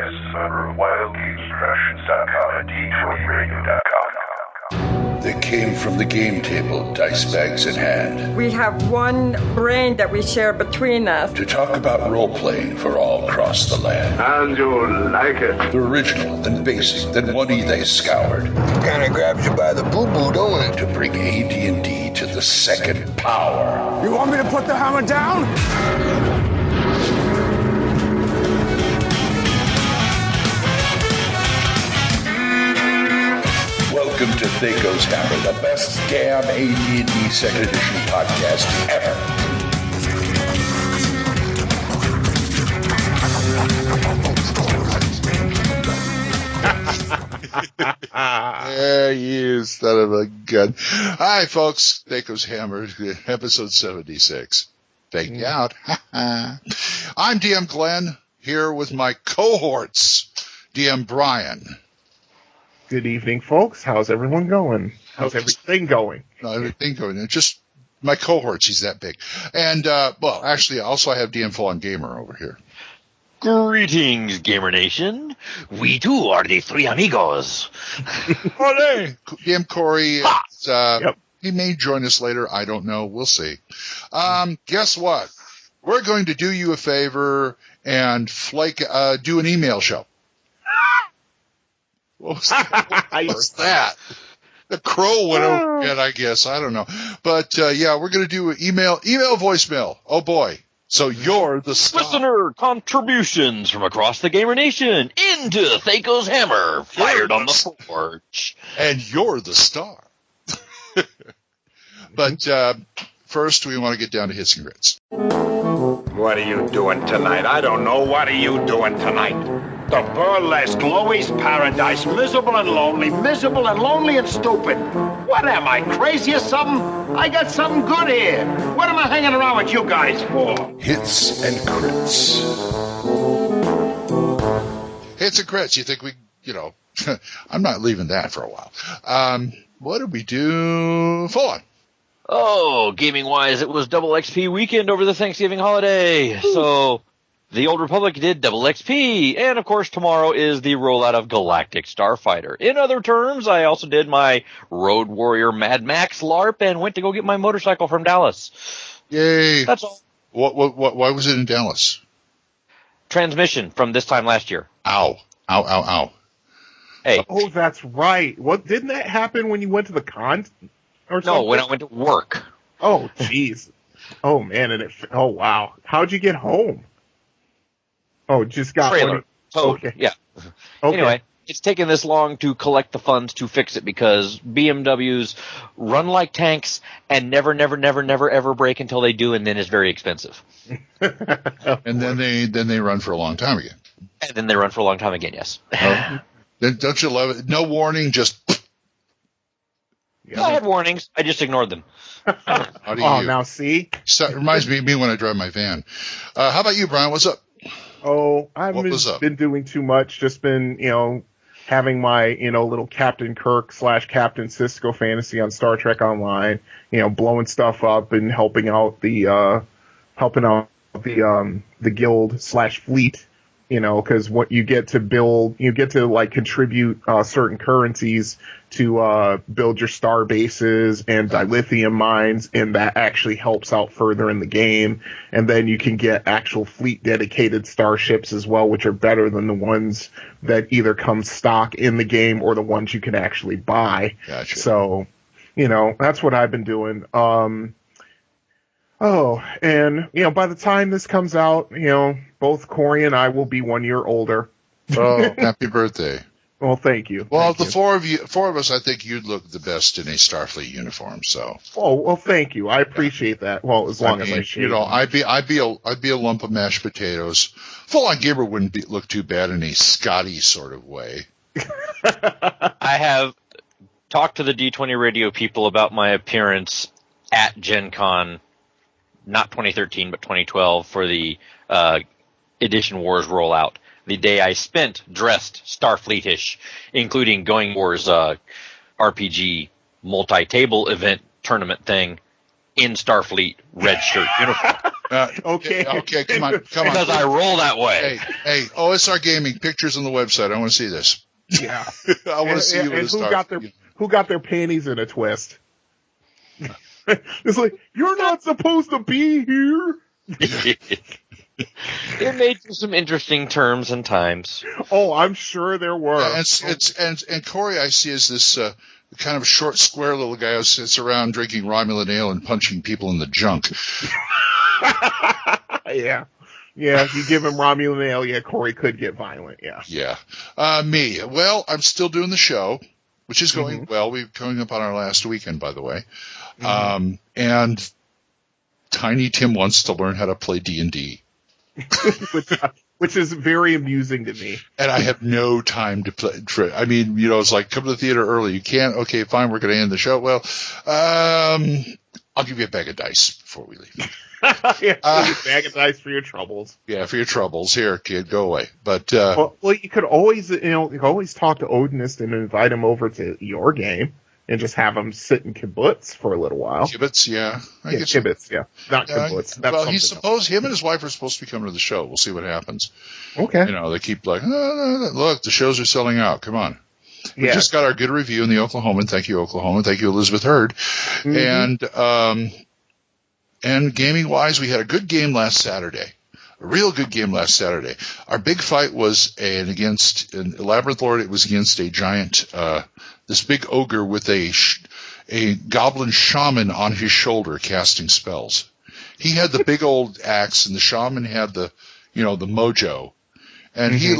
podcasts over at WildGamesProductions.com and D20Radio.com. They came from the game table, dice bags in hand, We have one brain that we share between us. to talk about role-playing for all across the land. And you'll like it. The original, then basic, then one they scoured. Kinda grabs you by the boo-boo, don't it? To bring AD&D to the second power. You want me to put the hammer down? Welcome to THACO's Hammer, the best damn AD&D second edition podcast ever. There you son of a gun. Hi, folks. THACO's Hammer, episode 76. Take you out. I'm DM Glen, here with my cohorts, DM Brian. Good evening, folks. How's everyone going? How's everything going? Everything going. It's just my cohorts, he's that big. And, well, actually, also I have DM Full-On Gamer over here. Greetings, Gamer Nation. We too are the three amigos. Olé! DM Corey, Yep. he may join us later. I don't know. We'll see. Guess what? We're going to do you a favor and do an email show. What was that? The crow went over again, I guess. I don't know. But, yeah, we're going to do an email voicemail. Oh, boy. So you're the star. Listener contributions from across the Gamer Nation into THACO's Hammer, fired on the porch. And you're the star. But first, we want to get down to hits and grits. What are you doing tonight? I don't know. What are you doing tonight? The burlesque, Louie's Paradise, miserable and lonely and stupid. What am I, crazy or something? I got something good here. What am I hanging around with you guys for? Hits and crits. Hits and crits. You think we, I'm not leaving that for a while. What did we do? Full on. Oh, gaming-wise, it was double XP weekend over the Thanksgiving holiday. So the Old Republic did double XP, and of course tomorrow is the rollout of Galactic Starfighter. In other terms, I also did my Road Warrior Mad Max LARP and went to go get my motorcycle from Dallas. Yay. That's all. Why was it in Dallas? Transmission from this time last year. Ow. Ow, ow, ow. Hey. Oh, that's right. What didn't that happen when you went to the con or something? No, when I went to work. Oh, jeez. Oh man, oh wow. How'd you get home? Oh, just got Trailer. one. Okay. Yeah. Okay. Anyway, it's taken this long to collect the funds to fix it because BMWs run like tanks and never, ever break until they do, and then it's very expensive. And then they run for a long time again. And then they run for a long time again, yes. Then don't you love it? No warning, just. I had warnings. I just ignored them. How do you? Oh, now see? So, it reminds me of me when I drive my van. How about you, Brian? What's up? Oh, I What was haven't up? been doing too much. Just been, having my, little Captain Kirk / Captain Sisko fantasy on Star Trek Online. Blowing stuff up and helping out the guild / fleet. Because what you get to build, contribute certain currencies to build your star bases and dilithium mines, and that actually helps out further in the game. And then you can get actual fleet dedicated starships as well, which are better than the ones that either come stock in the game or the ones you can actually buy. Gotcha. So, that's what I've been doing. Oh, and, by the time this comes out, both Corey and I will be 1 year older. Oh, happy birthday. Well, thank you. Well, Thank the four of us, I think you'd look the best in a Starfleet uniform. So. Oh, well, thank you. I appreciate that. Well, as long as I shave. I'd be a lump of mashed potatoes. Full-on Gamer wouldn't look too bad in a Scotty sort of way. I have talked to the D20 Radio people about my appearance at Gen Con, not 2013, but 2012, for the Edition Wars rollout. The day I spent dressed Starfleet-ish, including Going Wars RPG multi-table event tournament thing in Starfleet red shirt uniform. Okay. Okay, come on. Because I roll that way. Hey, OSR Gaming, pictures on the website. I want to see this. Yeah. I want to see you with a who got their panties in a twist? It's like, you're not supposed to be here. It made for some interesting terms and times. Oh, I'm sure there were. And Corey, I see, is this kind of short, square little guy who sits around drinking Romulan ale and punching people in the junk. Yeah. Yeah, if you give him Romulan ale, yeah, Corey could get violent, yeah. Yeah. Me. Well, I'm still doing the show, which is going well. We're coming up on our last weekend, by the way. And Tiny Tim wants to learn how to play D&D. Which is very amusing to me. And I have no time to play. I mean, it's like, come to the theater early. You can't? Okay, fine, we're going to end the show. Well, I'll give you a bag of dice before we leave. Yeah, a bag of dice for your troubles. Yeah, for your troubles. Here, kid, go away. But well, you could always, you could always talk to Odinist and invite him over to your game and just have him sit in kibbutz for a little while. Kibbutz, yeah. I guess kibbutz, yeah. Not kibbutz. That's well, him and his wife are supposed to be coming to the show. We'll see what happens. Okay. They keep like, look, the shows are selling out. Come on. We just got our good review in the Oklahoman. Thank you, Oklahoma. Thank you, Elizabeth Hurd. And gaming-wise, we had a good game last Saturday. A real good game last Saturday. Our big fight was in Labyrinth Lord. It was against a giant, this big ogre with a goblin shaman on his shoulder casting spells. He had the big old axe, and the shaman had the mojo, and he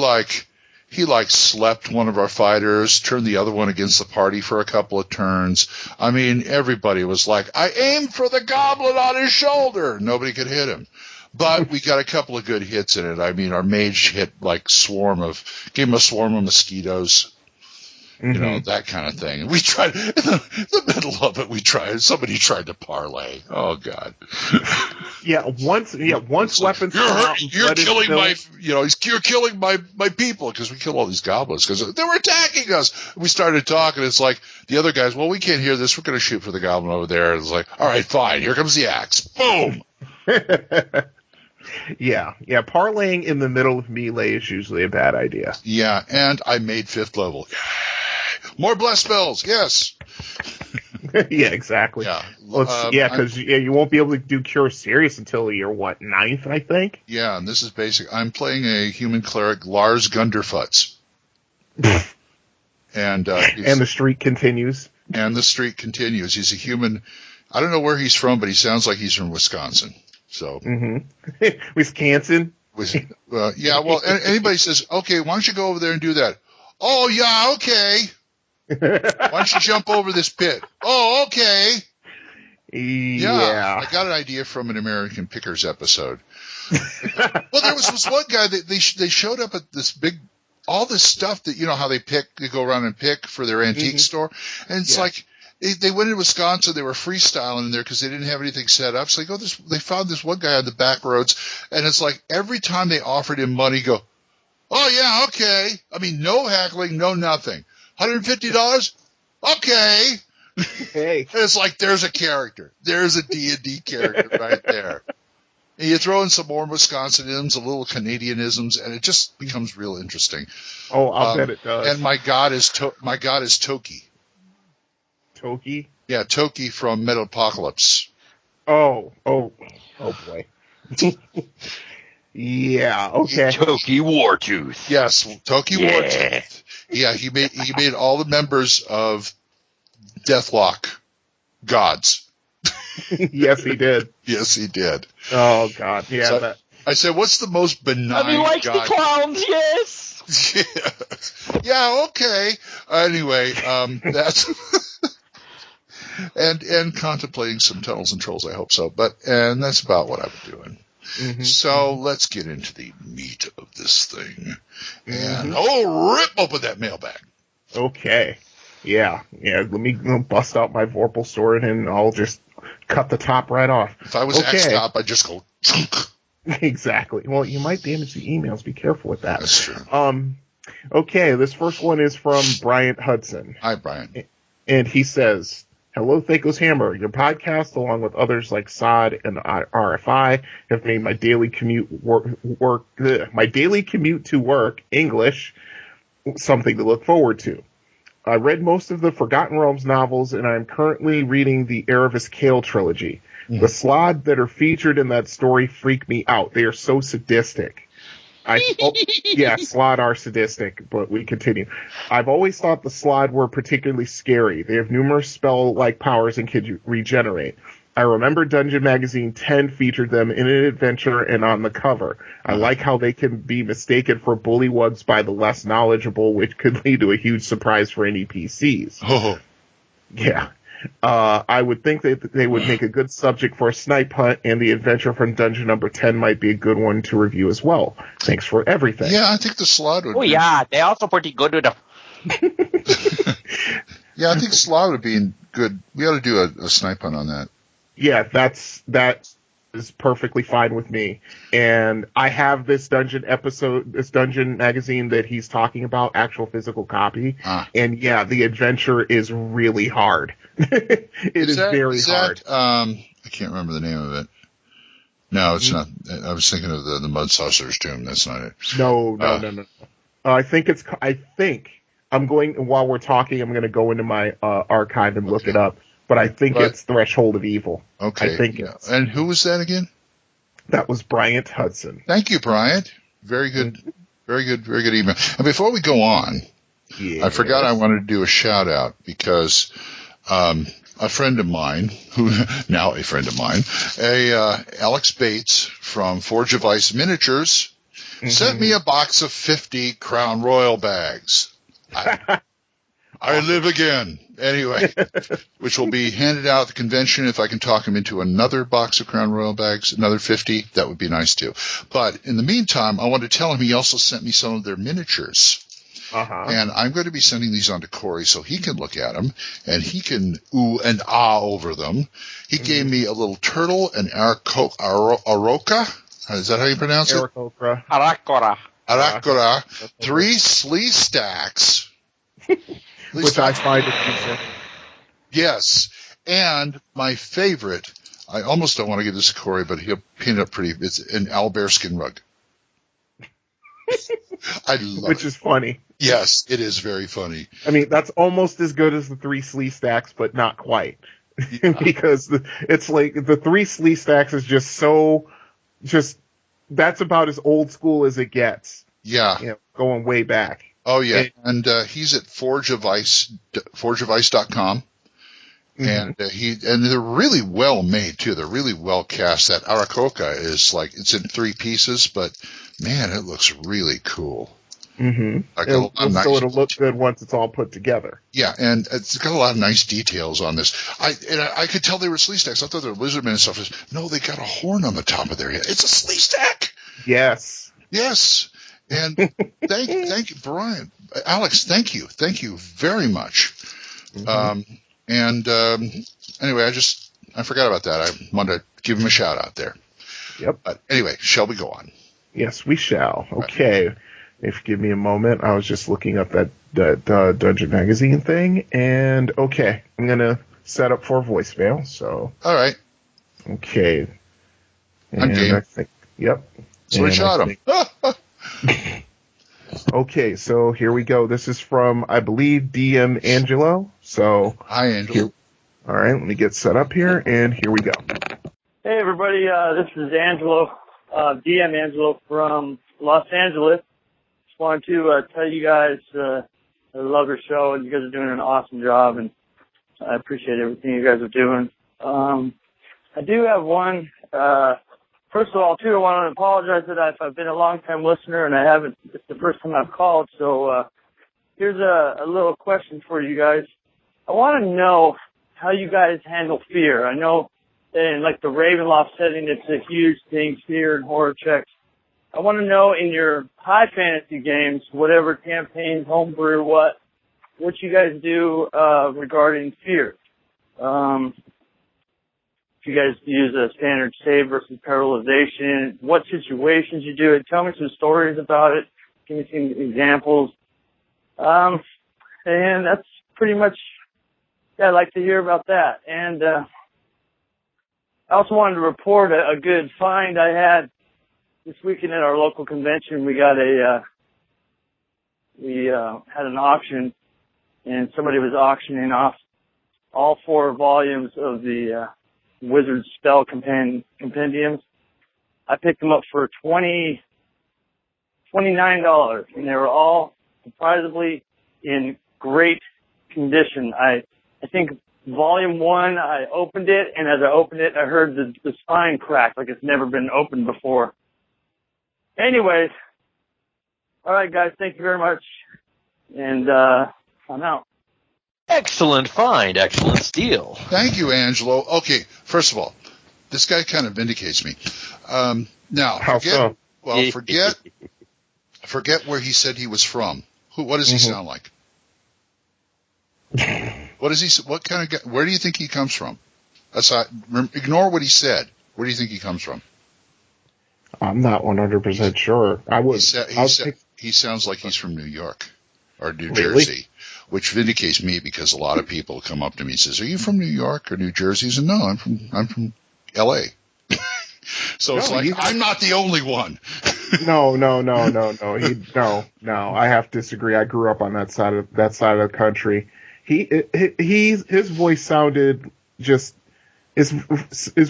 slept one of our fighters, turned the other one against the party for a couple of turns. I mean, everybody was like, I aimed for the goblin on his shoulder. Nobody could hit him. But we got a couple of good hits in it. I mean, our mage hit like gave him a swarm of mosquitoes, that kind of thing. We tried, in the middle of it, somebody tried to parlay. Oh, God. Once weapons you're killing my people, because we kill all these goblins because they were attacking us. We started talking. It's like the other guys, well, we can't hear this. We're going to shoot for the goblin over there. It's like, all right, fine. Here comes the axe. Boom. Yeah, parlaying in the middle of melee is usually a bad idea. Yeah, and I made 5th level. More bless spells, yes. Yeah, exactly. Yeah, because you won't be able to do Cure Serious until you're 9th, I think. Yeah, and this is basic. I'm playing a human cleric, Lars Gunderfutz. And the streak continues. And the streak continues. He's a human. I don't know where he's from, but he sounds like he's from Wisconsin. So, Wisconsin. Yeah. Well, anybody says, okay, why don't you go over there and do that? Oh yeah, okay. Why don't you jump over this pit? Oh, okay. Yeah. I got an idea from an American Pickers episode. Well, there was this one guy that they showed up at this big, all this stuff that, how they go around and pick for their antique store. And it's like, they went into Wisconsin, they were freestyling in there because they didn't have anything set up. So they found this one guy on the back roads, and it's like every time they offered him money, go, oh yeah, okay. I mean, no haggling, no nothing. $150? Okay. Hey. And it's like, there's a character. There's a D&D character right there. And you throw in some more Wisconsinisms, a little Canadianisms, and it just becomes real interesting. Oh, I'll bet it does. And my god is Toki. Toki? Yeah, Toki from Metalopocalypse. Oh boy. Yeah, okay. Toki Wartooth. Yes, Toki Wartooth. Yeah, he made all the members of Deathlock gods. Yes, he did. Yes, he did. Oh God, yeah. So I said, what's the most benign? He likes the clowns. Yes. Yeah. Okay. Anyway, that's and contemplating some tunnels and trolls. I hope so. And that's about what I'm doing. Mm-hmm. So let's get into the meat of this thing. And rip open that mailbag. Okay. Yeah. Let me bust out my Vorpal sword and I'll just cut the top right off. If I was X-Top, I'd just go chunk. Exactly. Well, you might damage the emails. Be careful with that. That's true. Okay, this first one is from Bryant Hudson. Hi, Bryant. And he says, Hello, THACO's Hammer. Your podcast, along with others like SOD and RFI, have made my daily commute my daily commute to work, English, something to look forward to. I read most of the Forgotten Realms novels, and I'm currently reading the Erebus Kale trilogy. The Slod that are featured in that story freak me out. They are so sadistic. Yeah, Slod are sadistic, but we continue. I've always thought the Slod were particularly scary. They have numerous spell-like powers and can regenerate. I remember Dungeon Magazine 10 featured them in an adventure and on the cover. I like how they can be mistaken for bullywugs by the less knowledgeable, which could lead to a huge surprise for any PCs. Oh. Yeah. I would think that they would make a good subject for a snipe hunt, and the adventure from Dungeon number 10 might be a good one to review as well. Thanks for everything. Yeah, I think the Slod would. Oh, yeah, they also pretty good with them. Yeah, I think Slod would be good. We ought to do a snipe hunt on that. Yeah, that is perfectly fine with me. And I have this dungeon magazine that he's talking about, actual physical copy. And yeah, the adventure is really hard. It is very hard. I can't remember the name of it. No, it's not. I was thinking of the Mud Saucer's Tomb. That's not it. No. I think I'm going, while we're talking, I'm going to go into my archive and look it up. But I think it's Threshold of Evil. Okay. I think it's. And who was that again? That was Bryant Hudson. Thank you, Bryant. Very good. Very good email. And before we go on, I forgot I wanted to do a shout out because a friend of mine, Alex Bates from Forge of Ice Miniatures, sent me a box of 50 Crown Royal bags. I live again. Anyway, which will be handed out at the convention. If I can talk him into another box of Crown Royal bags, another 50, that would be nice too. But in the meantime, I want to tell him he also sent me some of their miniatures. And I'm going to be sending these on to Corey so he can look at them and he can ooh and ah over them. He gave me a little turtle, an Aroka. Is that how you pronounce it? Arakora. 3 slee stacks. Which I find amusing. Yes. And my favorite, I almost don't want to give this to Corey, but he'll pin it up pretty. It's an owlbearskin rug. I love Which is funny. Yes, it is very funny. I mean, that's almost as good as the 3 slee stacks, but not quite. Because it's like the 3 slee stacks is that's about as old school as it gets. Yeah. Going way back. Oh, yeah. And he's at forgeofice.com. And they're really well made, too. They're really well cast. That Arakoka is it's in 3 pieces, but man, it looks really cool. It'll look good once it's all put together. Yeah, and it's got a lot of nice details on this. I could tell they were slee stacks. I thought they were lizardmen and stuff. No, they got a horn on the top of their head. It's a slee stack. Yes. And thank you, Brian. Alex, thank you very much. Anyway, I forgot about that. I wanted to give him a shout out there. Yep. But anyway, shall we go on? Yes, we shall. Okay. Right. If you give me a moment, I was just looking up that Dungeon Magazine thing, and okay, I'm gonna set up for voicemail. So. All right. Okay. And I'm game. Yep. So we shot him. Okay, so here we go. This is from, I believe, DM Angelo. So, hi, Angelo. All right, let me get set up here, and here we go. Hey, everybody. This is Angelo, DM Angelo from Los Angeles. Just wanted to tell you guys I love your show, and you guys are doing an awesome job, and I appreciate everything you guys are doing. I do have one. First of all, too, I want to apologize that I've been a long-time listener and I haven't. It's the first time I've called. So here's a little question for you guys. I want to know how you guys handle fear. I know in the Ravenloft setting, it's a huge thing, fear and horror checks. I want to know in your high fantasy games, whatever campaigns, homebrew, what you guys do regarding fear. If you guys use a standard save versus paralyzation, what situations you do it. Tell me some stories about it. Give me some examples. And that's pretty much yeah, I'd like to hear about that. And I also wanted to report a good find I had this weekend at our local convention. We got had an auction, and somebody was auctioning off all 4 volumes of the Wizard Spell compendiums. I picked them up for $29, and they were all surprisingly in great condition. I think volume 1, I opened it, and as I opened it, I heard the spine crack like it's never been opened before. Anyways, all right, guys, thank you very much, and I'm out. Excellent find, excellent steal. Thank you, Angelo. Okay, first of all, this guy kind of vindicates me. Now, How so? Well, forget where he said he was from. What does he sound like? What kind of guy? Where do you think he comes from? Ignore what he said. Where do you think he comes from? I'm not 100% sure. He sounds like he's from New York or New Really? Jersey, which vindicates me because a lot of people come up to me and says, "Are you from New York or New Jersey?" I said, "No, I'm from L.A." So it's like I'm not the only one. No. I have to disagree. I grew up on that side of the country. His voice sounded just his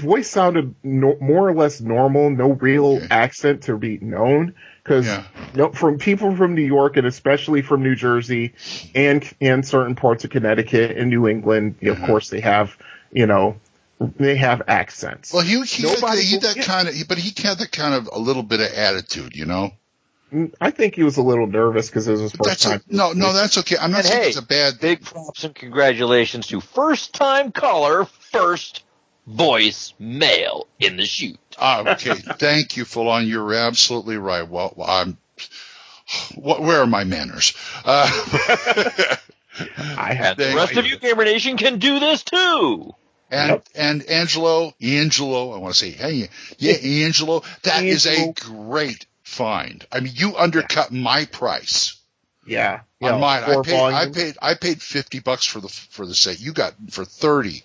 voice sounded more or less normal. No real accent to be known, because from people from New York and especially from New Jersey and certain parts of Connecticut and New England, of course they have they have accents. Well, he had that kind of a little bit of attitude, I think he was a little nervous because it was his first time. No, that's okay. I'm not saying it's a bad. Big props and congratulations to first-time caller, first voice male in the shoot. Okay, thank you, Full-On. You're absolutely right. Well, where are my manners? The rest of you, Gamer Nation, can do this too. And Angelo, I want to say, hey, Angelo, that is a great find. I mean, you undercut my price. Yeah. On mine, I paid $50 for the set. You got for $30.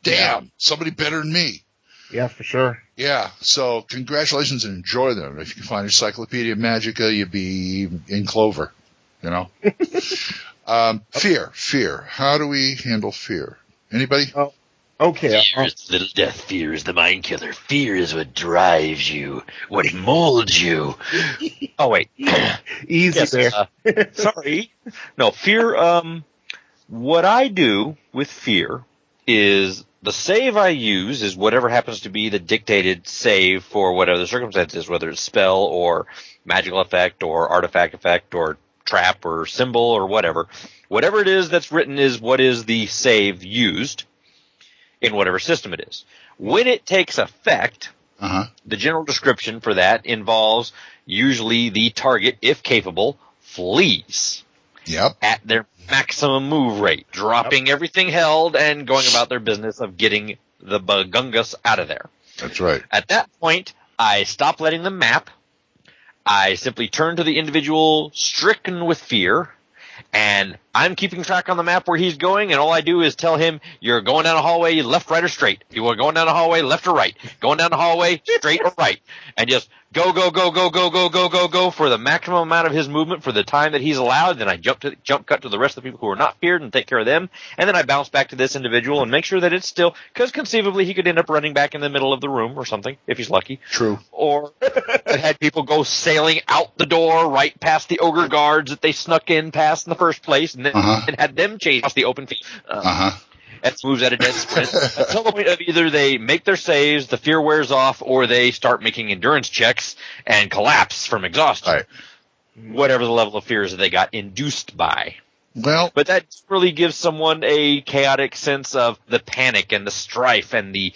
Damn, somebody better than me. Yeah, for sure. Yeah, so congratulations and enjoy them. If you can find Encyclopedia Magica, you'd be in clover, Fear. How do we handle fear? Anybody? Oh, okay. Fear is the little death. Fear is the mind killer. Fear is what drives you, what molds you. Oh, wait. Easy there. Sorry. No, fear, what I do with fear is the save I use is whatever happens to be the dictated save for whatever the circumstances, whether it's spell or magical effect or artifact effect or trap or symbol or whatever. Whatever it is that's written is what is the save used in whatever system it is. When it takes effect, the general description for that involves usually the target, if capable, flees. Yep. At their maximum move rate, dropping everything held and going about their business of getting the Bagungus out of there. That's right. At that point, I stop letting them map. I simply turn to the individual stricken with fear, and I'm keeping track on the map where he's going, and all I do is tell him, you're going down a hallway, left, right, or straight. You are going down a hallway, left or right. Going down the hallway, straight or right. And just go for the maximum amount of his movement for the time that he's allowed. Then I jump cut to the rest of the people who are not feared and take care of them. And then I bounce back to this individual and make sure that it's still, because conceivably he could end up running back in the middle of the room or something, if he's lucky. True. Or I had people go sailing out the door right past the ogre guards that they snuck in past in the first place, and then and had them chase off the open field. That moves at a dead sprint until the point of either they make their saves, the fear wears off, or they start making endurance checks and collapse from exhaustion. Right. Whatever the level of fears that they got induced by. Well, but that really gives someone a chaotic sense of the panic and the strife and the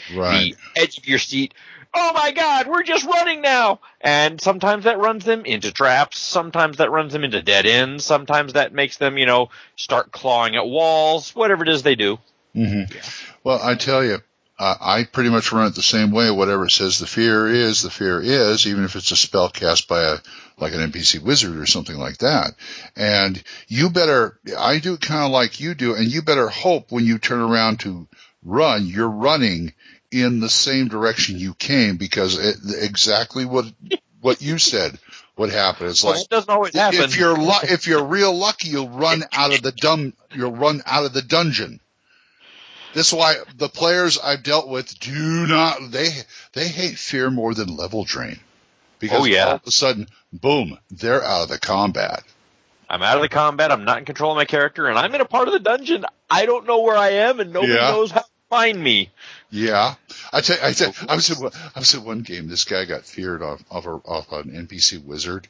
edge of your seat. Oh my God, we're just running now! And sometimes that runs them into traps, sometimes that runs them into dead ends, sometimes that makes them, start clawing at walls, whatever it is they do. Yeah. Well, I tell you, I pretty much run it the same way. Whatever it says the fear is, even if it's a spell cast by like an NPC wizard or something like that. And I do kind of like you do, and you better hope when you turn around to run, you're running in the same direction you came, because exactly what you said would happen. It's like, it doesn't always happen. If you're real lucky, you'll run out of the dungeon. This is why the players I've dealt with they hate fear more than level drain. Because all of a sudden, boom, they're out of the combat. I'm out of the combat, I'm not in control of my character, and I'm in a part of the dungeon. I don't know where I am, and nobody knows how to find me. Yeah. I was in one game, this guy got feared off an NPC wizard,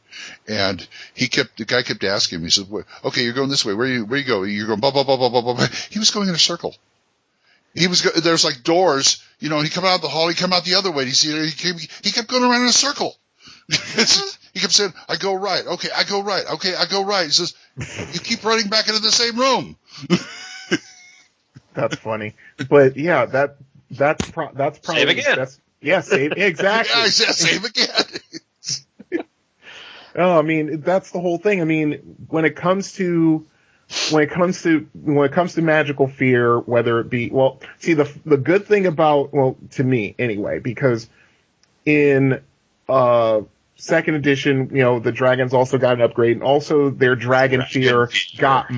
and the guy kept asking him, he said, okay, you're going this way, where you go? You're going blah, blah, blah, blah, blah, blah. He was going in a circle. There's like doors, and he come out of the hall, he come out the other way, he kept going around in a circle. He kept saying, I go right, okay, I go right, okay, I go right. He says, you keep running back into the same room. That's funny. But yeah, that's probably save again. Save exactly. Yeah, save again. Oh, I mean, that's the whole thing. I mean, when it comes to magical fear, whether it be, the good thing about, to me anyway, because in second edition, the dragons also got an upgrade, and also their dragon fear got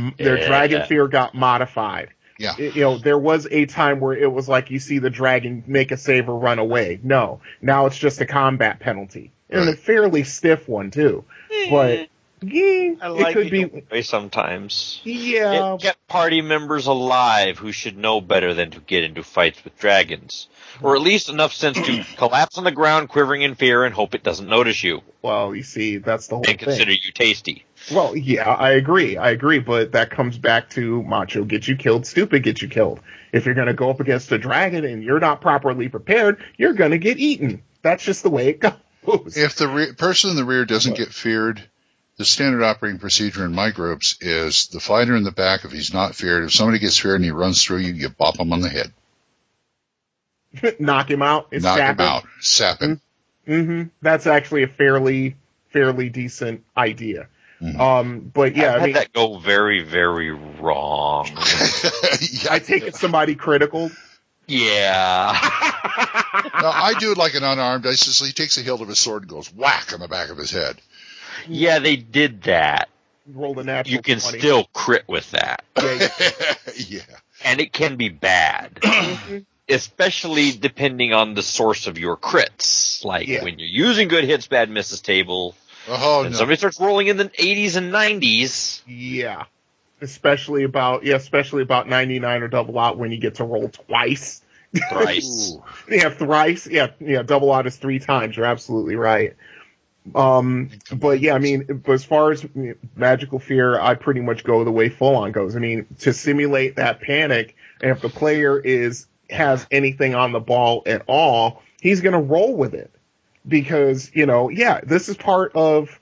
modified. Yeah. There was a time where it was like you see the dragon make a save or run away. No, now it's just a combat penalty, and a fairly stiff one too. But I like it could be sometimes. Yeah, it kept party members alive who should know better than to get into fights with dragons, or at least enough sense to collapse on the ground, quivering in fear, and hope it doesn't notice you. Well, you see, that's the whole thing. And consider you tasty. Well, yeah, I agree, but that comes back to macho gets you killed, stupid gets you killed. If you're going to go up against a dragon and you're not properly prepared, you're going to get eaten. That's just the way it goes. If the person in the rear doesn't get feared, the standard operating procedure in my groups is the fighter in the back, if he's not feared, if somebody gets feared and he runs through you, you bop him on the head. Knock him out. Sap him. Mm-hmm. That's actually a fairly decent idea. Mm-hmm. But yeah, I've had that go very, very wrong. I take it somebody critical. Yeah. No, I do it like an unarmed. He takes the hilt of his sword and goes whack on the back of his head. Yeah, they did that. Roll the natural. You can 20. still crit with that. Yeah. And it can be bad. Especially depending on the source of your crits. Like when you're using good hits, bad misses table. And somebody starts rolling in the 80s and 90s. Yeah. Especially about 99 or double out when you get to roll twice. Thrice. Thrice. Yeah, double out is 3 times. You're absolutely right. But yeah, I mean, as far as magical fear, I pretty much go the way full on goes. I mean, to simulate that panic, and if the player has anything on the ball at all, he's going to roll with it. Because, this is part of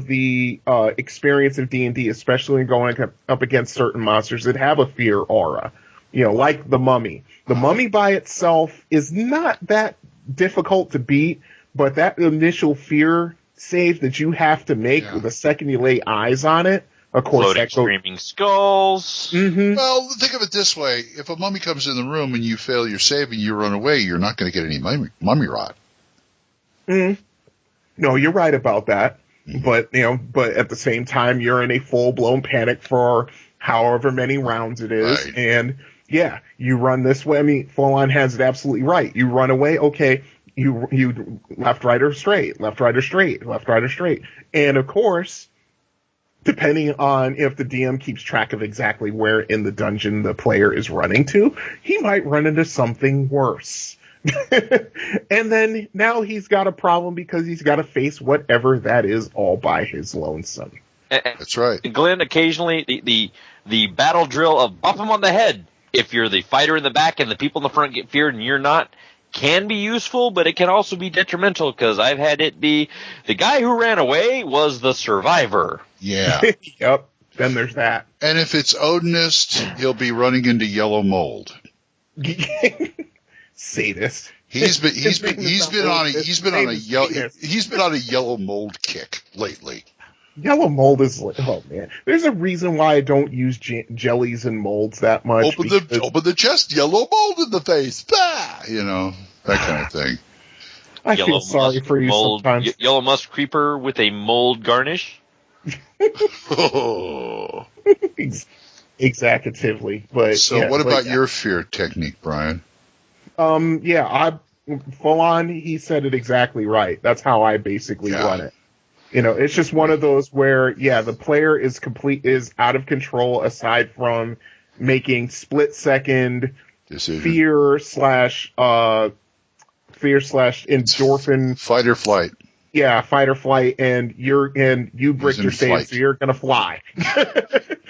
the experience of D&D, especially going up against certain monsters that have a fear aura. Like the mummy. The mummy by itself is not that difficult to beat, but that initial fear save that you have to make the second you lay eyes on it, of course, floating screaming skulls. Mm-hmm. Well, think of it this way. If a mummy comes in the room and you fail your save and you run away, you're not going to get any mummy rot. Mm. No, you're right about that. Mm-hmm. But at the same time, you're in a full-blown panic for however many rounds it is. Right. And, you run this way. I mean, Full On has it absolutely right. You run away, okay, you left, right, or straight, left, right, or straight, left, right, or straight. And, of course, depending on if the DM keeps track of exactly where in the dungeon the player is running to, he might run into something worse. And then now he's got a problem because he's got to face whatever that is all by his lonesome. That's right. Glenn, occasionally the battle drill of bump him on the head, if you're the fighter in the back and the people in the front get feared and you're not, can be useful, but it can also be detrimental because I've had it be the guy who ran away was the survivor. Yeah. Yep. Then there's that. And if it's Odinist, he'll be running into yellow mold. Sadist. He's been on a yellow mold kick lately. Yellow mold is oh man. There's a reason why I don't use jellies and molds that much. Open the chest, yellow mold in the face, bah! That kind of thing. I feel sorry for you sometimes. Yellow musk creeper with a mold garnish. Executively, but so what about your fear technique, Brian? I full on. He said it exactly right. That's how I basically run it. It's just one of those where the player is out of control aside from making split second fear slash endorphin fight or flight. Yeah, fight or flight, and you brick your save, so you're gonna fly.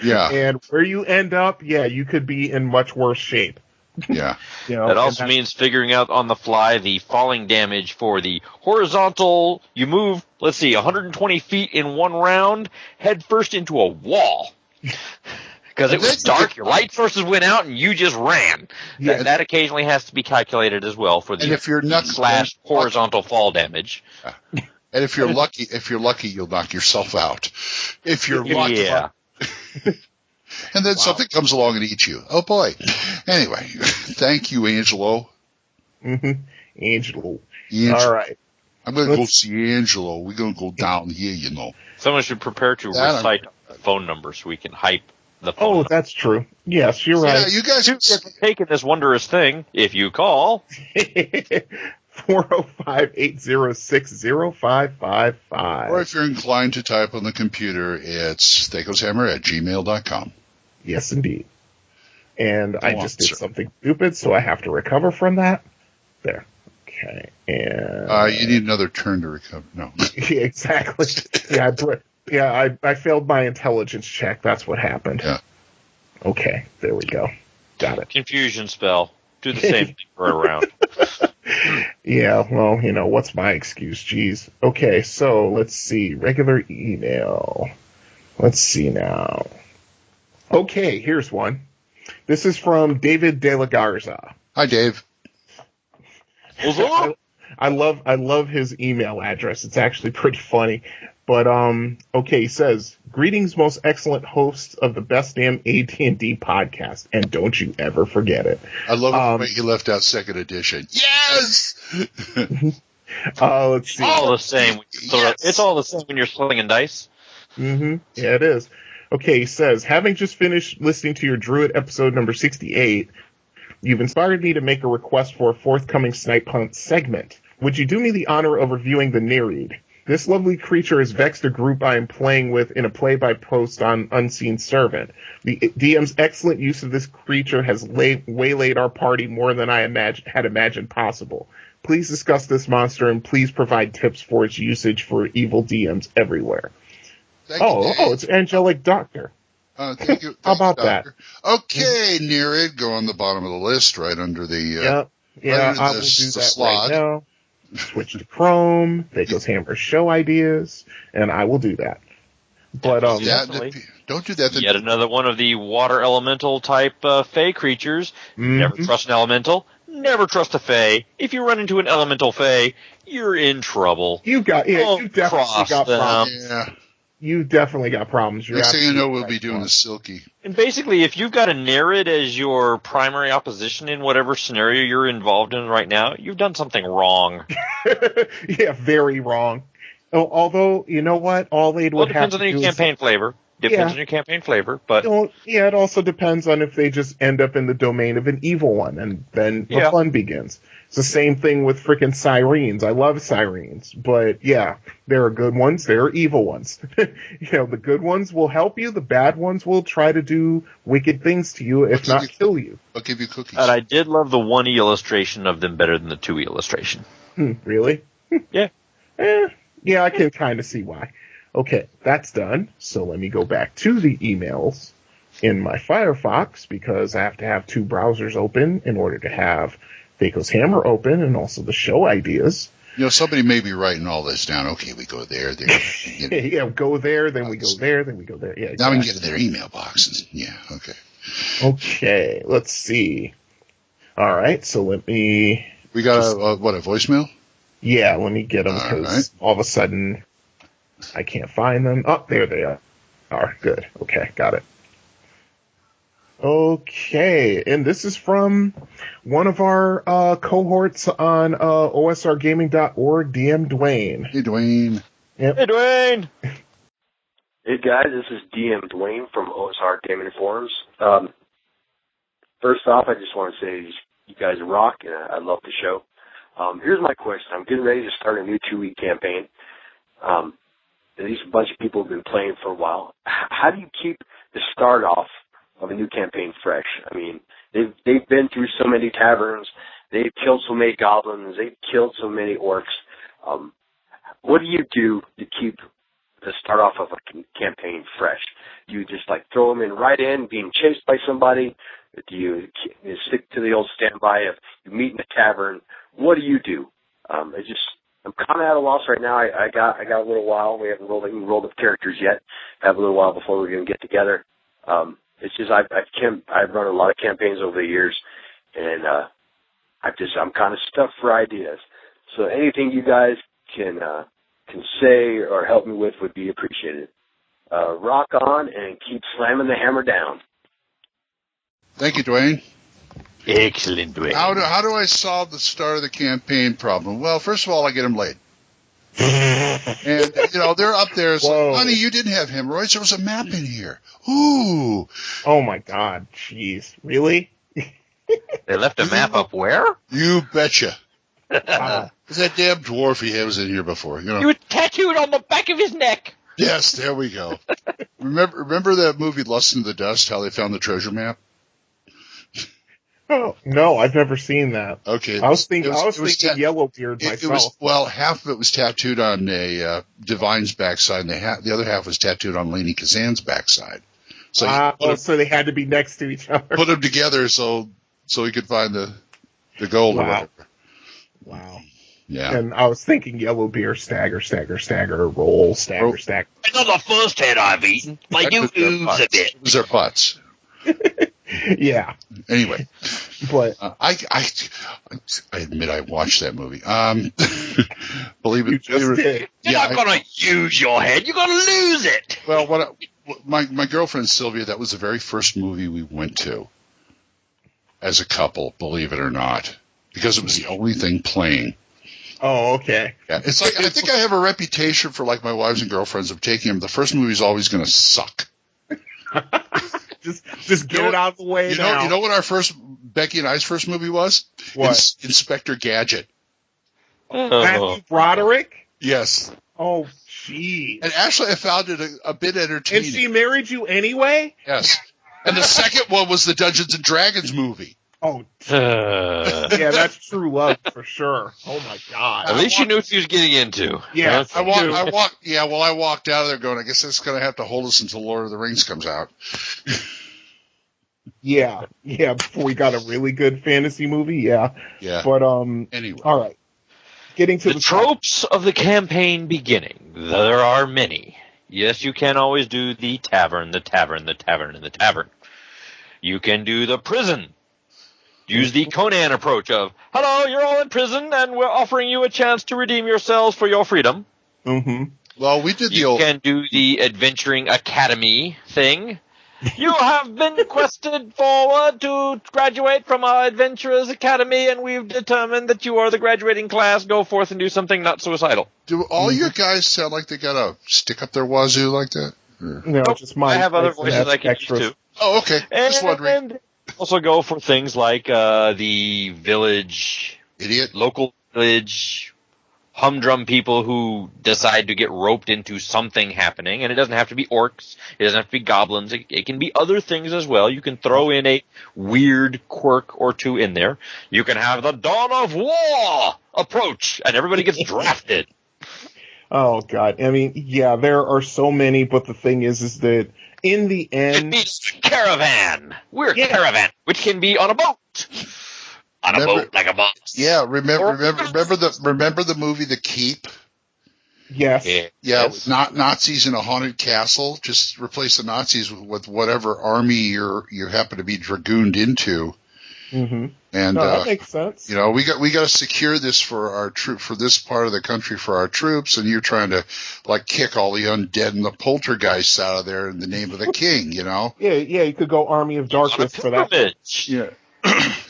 Yeah. And where you end up, you could be in much worse shape. Yeah. That also means figuring out on the fly the falling damage for the horizontal. You move, 120 feet in one round, head first into a wall. Because it was dark, your light sources went out, and you just ran. Yeah, that occasionally has to be calculated as well for the / horizontal fall damage. And if you're lucky, you'll knock yourself out. If you're lucky. Yeah. And then something comes along and eats you. Oh, boy. Anyway, thank you, Angelo. Mm-hmm. Angelo. All right. I'm going to go see Angelo. We're going to go down here, Someone should prepare to recite the phone number so we can hype the phone number. That's true. Yes, you're right. Yeah, you guys have taken this wondrous thing. If you call 405-806-0555. Or if you're inclined to type on the computer, it's thacoshammer@gmail.com. Yes, indeed. And I just did something stupid, so I have to recover from that. There. Okay. And you need another turn to recover. No. Yeah, exactly. I failed my intelligence check. That's what happened. Yeah. Okay. There we go. Got it. Confusion spell. Do the same thing for a round. Yeah, well, what's my excuse? Jeez. Okay, so let's see. Regular email. Let's see now. Okay, here's one. This is from David De La Garza. Hi, Dave. I love his email address. It's actually pretty funny. But, okay, he says, greetings, most excellent hosts of the best damn AT&D podcast, and don't you ever forget it. I love the way he left out second edition. Yes! Let's see. All the same. Yes. It's all the same when you're slinging dice. Mm-hmm. Yeah, it is. Okay, he says, having just finished listening to your Druid episode number 68, you've inspired me to make a request for a forthcoming Snipe Hunt segment. Would you do me the honor of reviewing the Nereid? This lovely creature has vexed a group I am playing with in a play-by-post on Unseen Servant. The DM's excellent use of this creature has waylaid our party more than I had imagined possible. Please discuss this monster and please provide tips for its usage for evil DMs everywhere. It's Angelic Doctor. Thank you. How about that? Okay, Nereid, go on the bottom of the list, right under the I will do that right now. Switch to Chrome, THACO's Hammer show ideas, and I will do that. But don't do that. Yet another one of the water elemental type Fey creatures. Mm-hmm. Never trust an elemental. Never trust a Fey. If you run into an elemental Fey, you're in trouble. You definitely got problems. Yeah. You definitely got problems. Next thing you know, we'll be doing the Silky. And basically, if you've got a Nereid as your primary opposition in whatever scenario you're involved in right now, you've done something wrong. Yeah, very wrong. Although, you know what? All they'd would have to do Depends on your campaign flavor. But it also depends on if they just end up in the domain of an evil one, and then the fun begins. It's the same thing with frickin' Sirens. I love Sirens, but there are good ones, there are evil ones. The good ones will help you, the bad ones will try to do wicked things to you, if not kill you. I'll give you cookies. And I did love the 1E illustration of them better than the 2E illustration. Really? Yeah. Yeah, I can kind of see why. Okay, that's done. So let me go back to the emails in my Firefox, because I have to have two browsers open in order to have THACO's Hammer open and also the show ideas. Somebody may be writing all this down. Okay, we go there. Go there, then we go there, then we go there. Yeah, exactly. Now we can get to their email boxes. Yeah, okay. Okay, let's see. All right, so let me We got a voicemail? Yeah, let me get them because all of a sudden I can't find them. Oh, there they are. Good. Okay, got it. Okay, and this is from one of our cohorts on osrgaming.org, DM Dwayne. Hey, Dwayne. Yep. Hey, Dwayne. Hey guys, this is DM Dwayne from OSR Gaming Forums. First off, I just want to say you guys rock, and I love the show. Here's my question. I'm getting ready to start a new 2-week campaign. At least a bunch of people have been playing for a while. How do you keep the start off of a new campaign fresh? I mean, they've been through so many taverns. They've killed so many goblins. They've killed so many orcs. What do you do to keep the start off of a campaign fresh? Do you just throw them right in, being chased by somebody? Do you stick to the old standby of you meet in a tavern? What do you do? I'm kind of at a loss right now. I got a little while. We haven't rolled up characters yet. Have a little while before we're going to get together. It's just I've run a lot of campaigns over the years, and I'm kind of stuck for ideas. So anything you guys can say or help me with would be appreciated. Rock on and keep slamming the hammer down. Thank you, Dwayne. Excellent, Dwayne. How do I solve the start of the campaign problem? Well, first of all, I get them laid. And, they're up there. So, honey, you didn't have hemorrhoids. There was a map in here. Ooh. Oh, my God. Jeez. Really? They left a map up where? You betcha. That damn dwarf he was in here before. He was tattooed on the back of his neck. Yes, there we go. Remember that movie Lust in the Dust, how they found the treasure map? Oh, no, I've never seen that. Okay. I was thinking Yellowbeard myself. Half of it was tattooed on a Divine's backside, and the other half was tattooed on Lainey Kazan's backside. So, so they had to be next to each other. Put them together so he could find the gold or whatever. Wow. Yeah. And I was thinking Yellowbeard, stagger, roll, stagger. Not the first head I've eaten. My new ooze a bit. It was their butts. Yeah. Anyway, but I admit I watched that movie. Believe it. You just did. You're not going to use your head. You're going to lose it. Well, my girlfriend Sylvia, that was the very first movie we went to as a couple. Believe it or not, because it was the only thing playing. Oh, okay. Yeah, it's like I think I have a reputation for my wives and girlfriends of taking them. The first movie is always going to suck. Just get it out of the way now. You know what Becky and I's first movie was? What? Inspector Gadget. Matthew Broderick? Yes. Oh, gee. And actually, I found it a bit entertaining. And she married you anyway? Yes. And the second one was the Dungeons and Dragons movie. Oh, yeah, that's true love for sure. Oh my God! At least you knew what you was getting into. Yeah, I walked out of there going, I guess that's going to have to hold us until Lord of the Rings comes out. Yeah. Before we got a really good fantasy movie, yeah. But anyway, all right. Getting to the tropes of the campaign beginning. There are many. Yes, you can always do the tavern, the tavern, the tavern, and the tavern. You can do the prison. Use the Conan approach of, hello, you're all in prison, and we're offering you a chance to redeem yourselves for your freedom. Mm-hmm. Well, we did You can do the Adventuring Academy thing. You have been requested forward to graduate from our Adventurers Academy, and we've determined that you are the graduating class. Go forth and do something not suicidal. Do all your guys sound like they got a stick up their wazoo like that? No, just mine. I have other voices I can use too. Oh, okay. Just wondering. And also go for things like the village, local village, humdrum people who decide to get roped into something happening, and it doesn't have to be orcs, it doesn't have to be goblins, it can be other things as well. You can throw in a weird quirk or two in there. You can have the Dawn of War approach, and everybody gets drafted. Oh, God. I mean, yeah, there are so many, but the thing is that in the end... It's a caravan. We're a caravan, which can be on a boat. On a boat, like a boss. Yeah, remember the movie The Keep? Yes. Yeah, yes. Not Nazis in a haunted castle. Just replace the Nazis with whatever army you happen to be dragooned into, Mm-hmm. And no, that makes sense. You know, we got to secure this for our for this part of the country for our troops, and you're trying to like kick all the undead and the poltergeists out of there in the name of the king. You know? Yeah, you could go Army of Darkness for that. Yeah,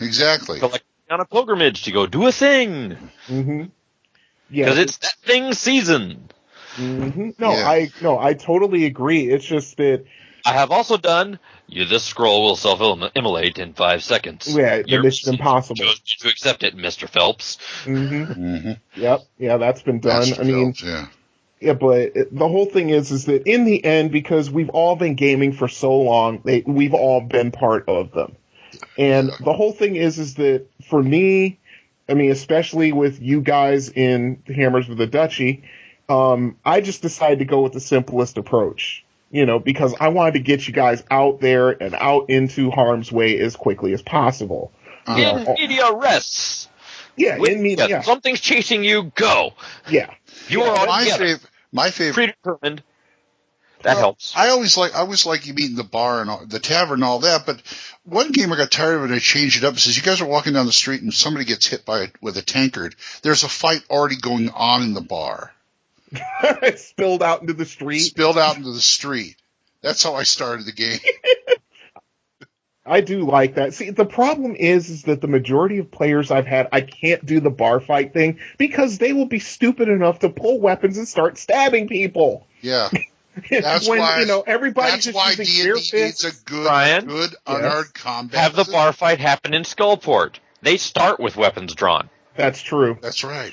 exactly. Go like on a pilgrimage to go do a thing. Mm-hmm. Yeah, because it's that thing season. Mm-hmm. No, I totally agree. It's just that I have also done. This scroll will self-immolate in 5 seconds. Yeah, the Mission Impossible. Chose to accept it, Mr. Phelps. Mm-hmm. Mm-hmm. Yep. Yeah, that's been done. Master Phelps, yeah, but the whole thing is that in the end, because we've all been gaming for so long, we've all been part of them. And the whole thing is that for me, I mean, especially with you guys in Hammers with the Duchy, I just decided to go with the simplest approach. You know, because I wanted to get you guys out there and out into harm's way as quickly as possible. In media res. Yeah, in media. Yeah. Something's chasing you, go. Yeah. You are on my favorite. Predetermined. That helps. I always like you meet in the bar and the tavern and all that, but one game I got tired of it and I changed it up. It says you guys are walking down the street and somebody gets hit with a tankard. There's a fight already going on in the bar. It spilled out into the street. That's how I started the game. I do like that. See, the problem is that the majority of players I've had, I can't do the bar fight thing because they will be stupid enough to pull weapons and start stabbing people. Yeah. That's why, everybody's that's why D&D needs a good unarmed combat. Have the bar fight happen in Skullport. They start with weapons drawn. That's true. That's right.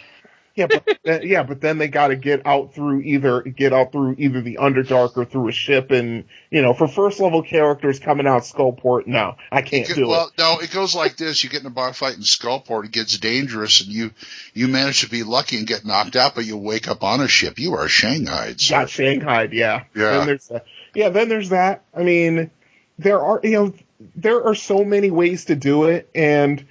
Yeah, but then they got to get out through either the Underdark or through a ship, and for first level characters coming out Skullport, no, I can't do it. Well, no, it goes like this: you get in a bar fight in Skullport, it gets dangerous, and you manage to be lucky and get knocked out, but you wake up on a ship. You are shanghaied. Sir. Got shanghaied, yeah. Yeah. Then there's that. I mean, there are so many ways to do it, and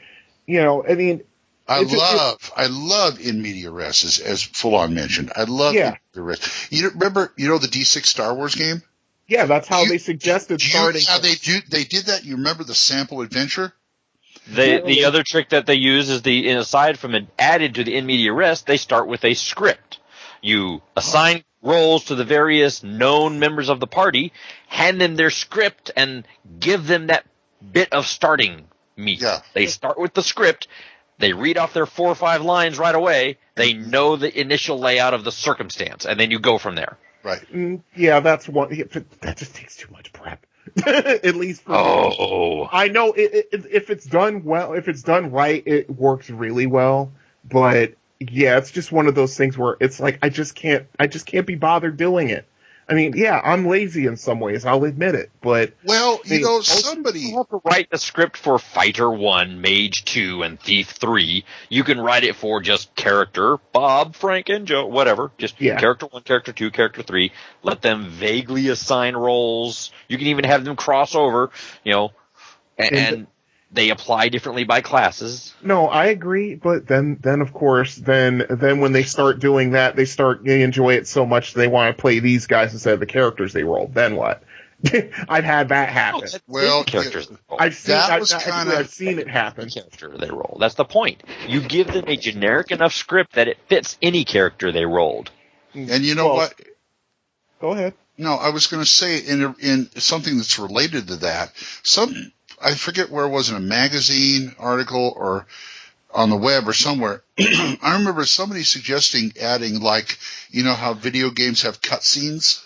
I mean. I love in media res as full on mentioned. I love in media res. You remember the D6 Star Wars game? Yeah, that's how they suggested starting. Yeah, they did that. You remember the sample adventure? The other trick that they use is aside from it added to the in media res, they start with a script. You assign roles to the various known members of the party, hand them their script, and give them that bit of starting meat. Yeah. They start with the script. They read off their 4 or 5 lines right away. They know the initial layout of the circumstance, and then you go from there. Right. Yeah, that's one. That just takes too much prep. At least for me. I know if it's done well, if it's done right, it works really well. But yeah, it's just one of those things where it's like I just can't be bothered doing it. I mean, yeah, I'm lazy in some ways. I'll admit it, but somebody you have to write the script for Fighter 1, Mage 2, and Thief 3. You can write it for just character Bob, Frank, and Joe, whatever. Just character 1, character 2, character 3. Let them vaguely assign roles. You can even have them cross over, and they apply differently by classes. No, I agree, but then of course, then when they start doing that, they enjoy it so much they want to play these guys instead of the characters they rolled. Then what? I've had that happen. I've seen it happen. Character they roll. That's the point. You give them a generic enough script that it fits any character they rolled. And you know what? Go ahead. No, I was going to say in something that's related to that. I forget where it was, in a magazine article or on the web or somewhere. I remember somebody suggesting adding, how video games have cutscenes.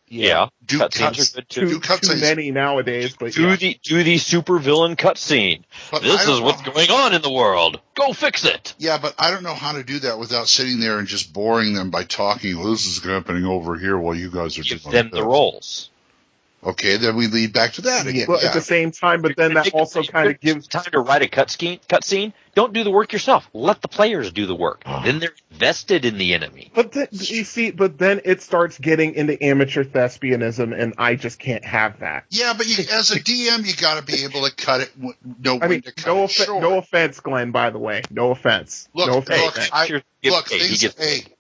Yeah, cutscenes are good too. Too many nowadays, but do the supervillain cutscene. This is what's going on in the world. Go fix it. Yeah, but I don't know how to do that without sitting there and just boring them by talking. Well, this is happening over here while you guys are give them the roles. Okay, then we lead back to that again. Well, at the same time, but then that also kind of gives time to write a cutscene. Don't do the work yourself. Let the players do the work. Then they're invested in the enemy. But then it starts getting into amateur thespianism, and I just can't have that. Yeah, but as a DM, you got to be able to cut it. No offense, Glenn. By the way, no offense. Look, no offense.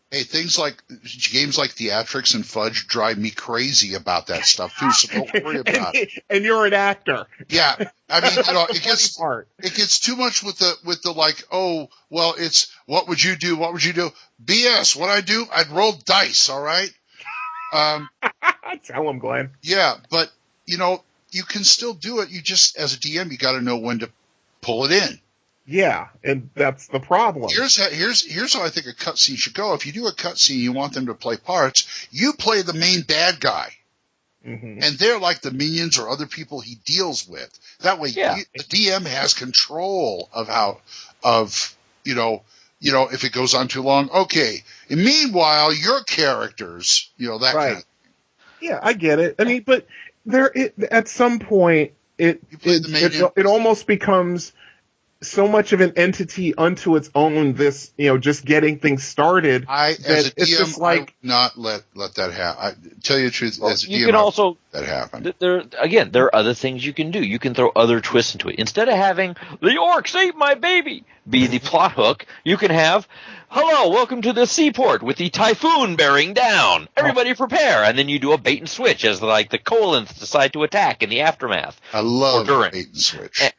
Hey, games like Theatrics and Fudge drive me crazy about that stuff too. So don't worry about it. And you're an actor. Yeah, I mean, it gets too much with the like. Oh, well, it's what would you do? What would you do? BS. What I do? I'd roll dice. All right. Tell him, Glenn. Yeah, but you can still do it. You just, as a DM, you got to know when to pull it in. Yeah, and that's the problem. Here's how I think a cutscene should go. If you do a cutscene, you want them to play parts. You play the main bad guy, and they're like the minions or other people he deals with. That way, the DM has control of if it goes on too long. Okay, and meanwhile, your characters, that kind of thing. Yeah, I get it. I mean, but at some point, it almost becomes so much of an entity unto its own, this, just getting things started. As a DM, I would not let that happen. I tell you the truth, as a DM, you can also that happen. There are other things you can do. You can throw other twists into it. Instead of having the orcs ate my baby be the plot hook, you can have, hello, welcome to the seaport with the typhoon bearing down. Everybody prepare. And then you do a bait and switch as like the colons decide to attack in the aftermath. I love bait and switch.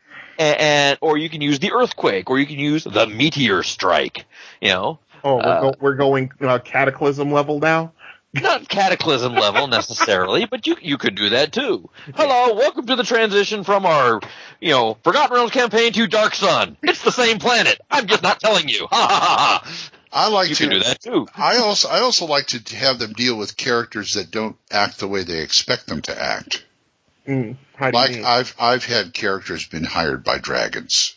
Or you can use the earthquake, or you can use the meteor strike. We're going cataclysm level now. Not cataclysm level necessarily, but you could do that too. Hello, welcome to the transition from our Forgotten Realms campaign to Dark Sun. It's the same planet. I'm just not telling you. Ha ha ha ha. You can do that too. I also like to have them deal with characters that don't act the way they expect them to act. I've had characters been hired by dragons.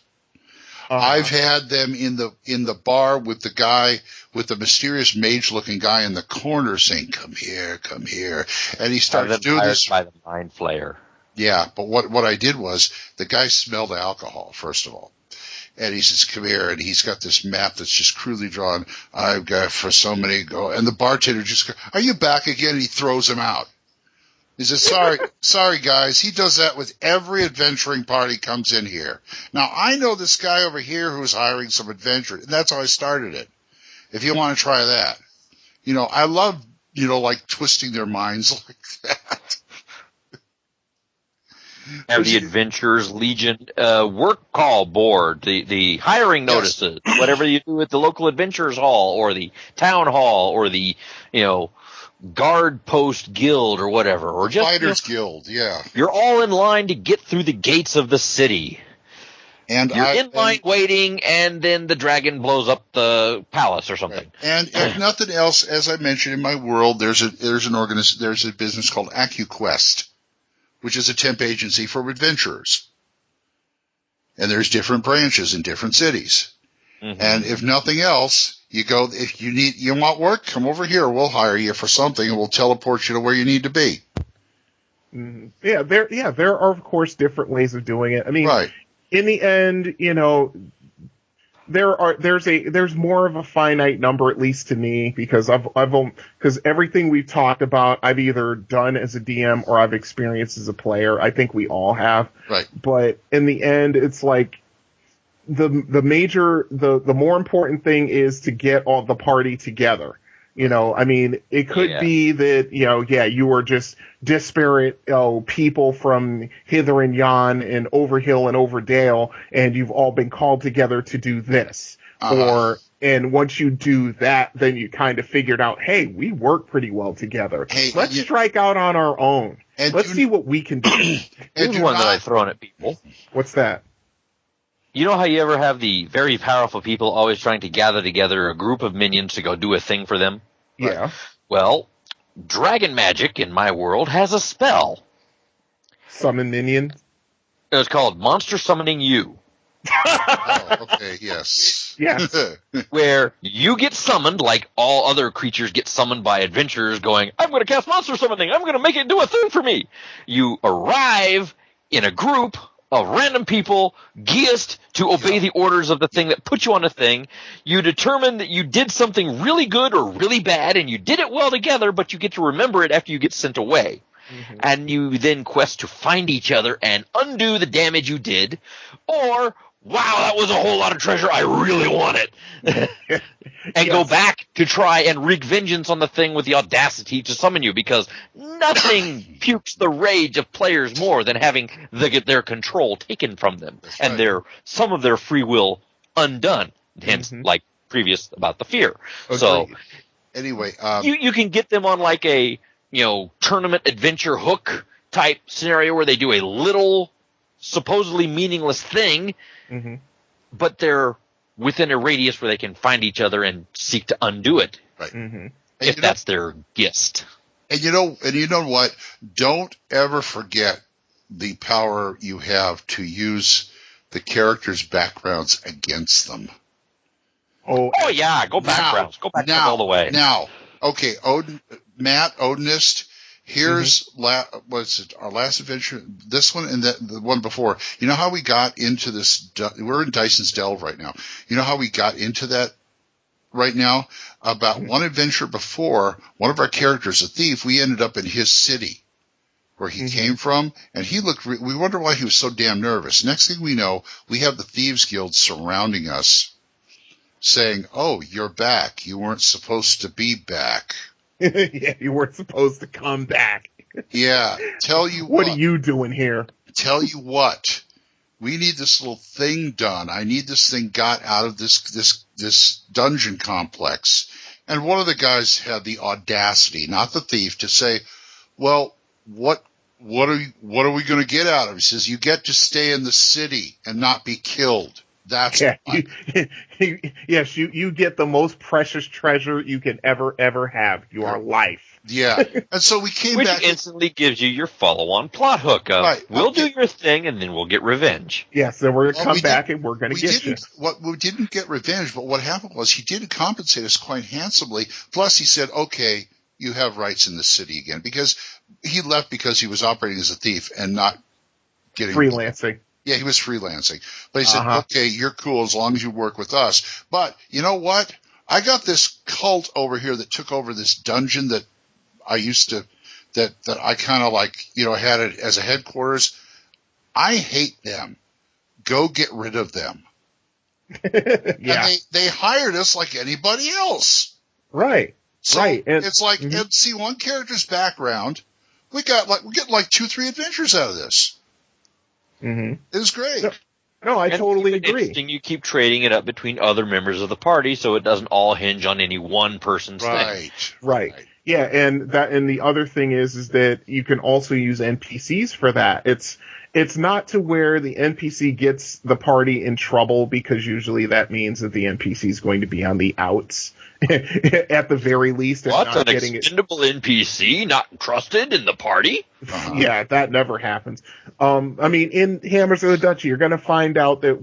I've had them in the bar with the guy, with the mysterious mage-looking guy in the corner saying, "Come here, come here," and he started doing this by the Mind Flayer. Yeah, but what I did was the guy smelled alcohol first of all, and he says, "Come here," and he's got this map that's just crudely drawn. I've got for so many go, and the bartender just goes, "Are you back again?" And he throws him out. He says, sorry guys. He does that with every adventuring party comes in here. Now, I know this guy over here who's hiring some adventurers, and that's how I started it. If you want to try that. I love, like twisting their minds like that. Have the Adventurers Legion work call board, the hiring notices, whatever you do at the local Adventurers Hall or the Town Hall or the, Guard Post Guild or whatever, or just Fighters Guild, yeah. You're all in line to get through the gates of the city. And you're in line waiting, and then the dragon blows up the palace or something. Right. And if nothing else, as I mentioned in my world, there's a business called AccuQuest, which is a temp agency for adventurers. And there's different branches in different cities. Mm-hmm. And if nothing else, you go, if you want work, come over here. We'll hire you for something, and we'll teleport you to where you need to be. Mm-hmm. There are of course different ways of doing it. I mean, in the end, there's more of a finite number, at least to me, because because everything we've talked about, I've either done as a DM or I've experienced as a player. I think we all have. Right. But in the end, it's like, the more important thing is to get all the party together. I mean, it could be that, you were just disparate, people from hither and yon and over hill and over dale, and you've all been called together to do this. And once you do that, then you kind of figured out, hey, we work pretty well together. Hey, let's strike out on our own. Let's see what we can do. Here's one that I've thrown at people. What's that? You know how you ever have the very powerful people always trying to gather together a group of minions to go do a thing for them? Yeah. Well, dragon magic in my world has a spell. Summon minion? It's called Monster Summoning You. Okay, yes. Yes. Where you get summoned like all other creatures get summoned by adventurers going, I'm going to cast monster summoning. I'm going to make it do a thing for me. You arrive in a group of random people geassed to obey the orders of the thing that put you on a thing. You determine that you did something really good or really bad, and you did it well together, but you get to remember it after you get sent away. Mm-hmm. And you then quest to find each other and undo the damage you did, or wow, that was a whole lot of treasure. I really want it. And go back to try and wreak vengeance on the thing with the audacity to summon you, because nothing pukes the rage of players more than having their control taken from them and some of their free will undone. Hence, like previous about the fear. Agreed. So anyway, you can get them on like a tournament adventure hook type scenario where they do a little supposedly meaningless thing, but they're within a radius where they can find each other and seek to undo it. Right. If that's their gist. And you know what? Don't ever forget the power you have to use the characters' backgrounds against them. Oh yeah, go backgrounds. Go backgrounds all the way. Now, okay, Matt, Odinist, here's our last adventure, this one and the one before. You know how we got into this? We're in Dyson's Delve right now. You know how we got into that right now? About one adventure before, one of our characters, a thief, we ended up in his city where he came from, and he looked, we wonder why he was so damn nervous. Next thing we know, we have the Thieves Guild surrounding us saying, oh, you're back. You weren't supposed to be back. Yeah, you weren't supposed to come back. Yeah, tell you what are you doing here? Tell you what, we need this little thing done. I need this thing got out of this dungeon complex. And one of the guys had the audacity, not the thief, to say, well, what are we going to get out of it? He says, you get to stay in the city and not be killed. That's yes, you get the most precious treasure you can ever have, your life. Yeah, and so we came back. Which instantly gives you your follow-on plot hook of, we'll do your thing and then we'll get revenge. Yes, then we're going to come back and we're going to get you. We didn't get revenge, but what happened was he did compensate us quite handsomely. Plus he said, okay, you have rights in the city again, because he left because he was operating as a thief and not getting freelancing. Yeah, he was freelancing. But he said, okay, you're cool as long as you work with us. But you know what? I got this cult over here that took over this dungeon that I used to, that I kind of like, had it as a headquarters. I hate them. Go get rid of them. Yeah. And they hired us like anybody else. Right. So right. And, it's like, and see one character's background. We get like 2-3 adventures out of this. It was great. No, I totally agree. Interesting, you keep trading it up between other members of the party, so it doesn't all hinge on any one person's thing. Right. Yeah, and the other thing is that you can also use NPCs for that. It's not to where the NPC gets the party in trouble, because usually that means that the NPC is going to be on the outs at the very least. What's an expendable NPC not trusted in the party? Yeah, that never happens. I mean, in Hammers of the Duchy, you're going to find out that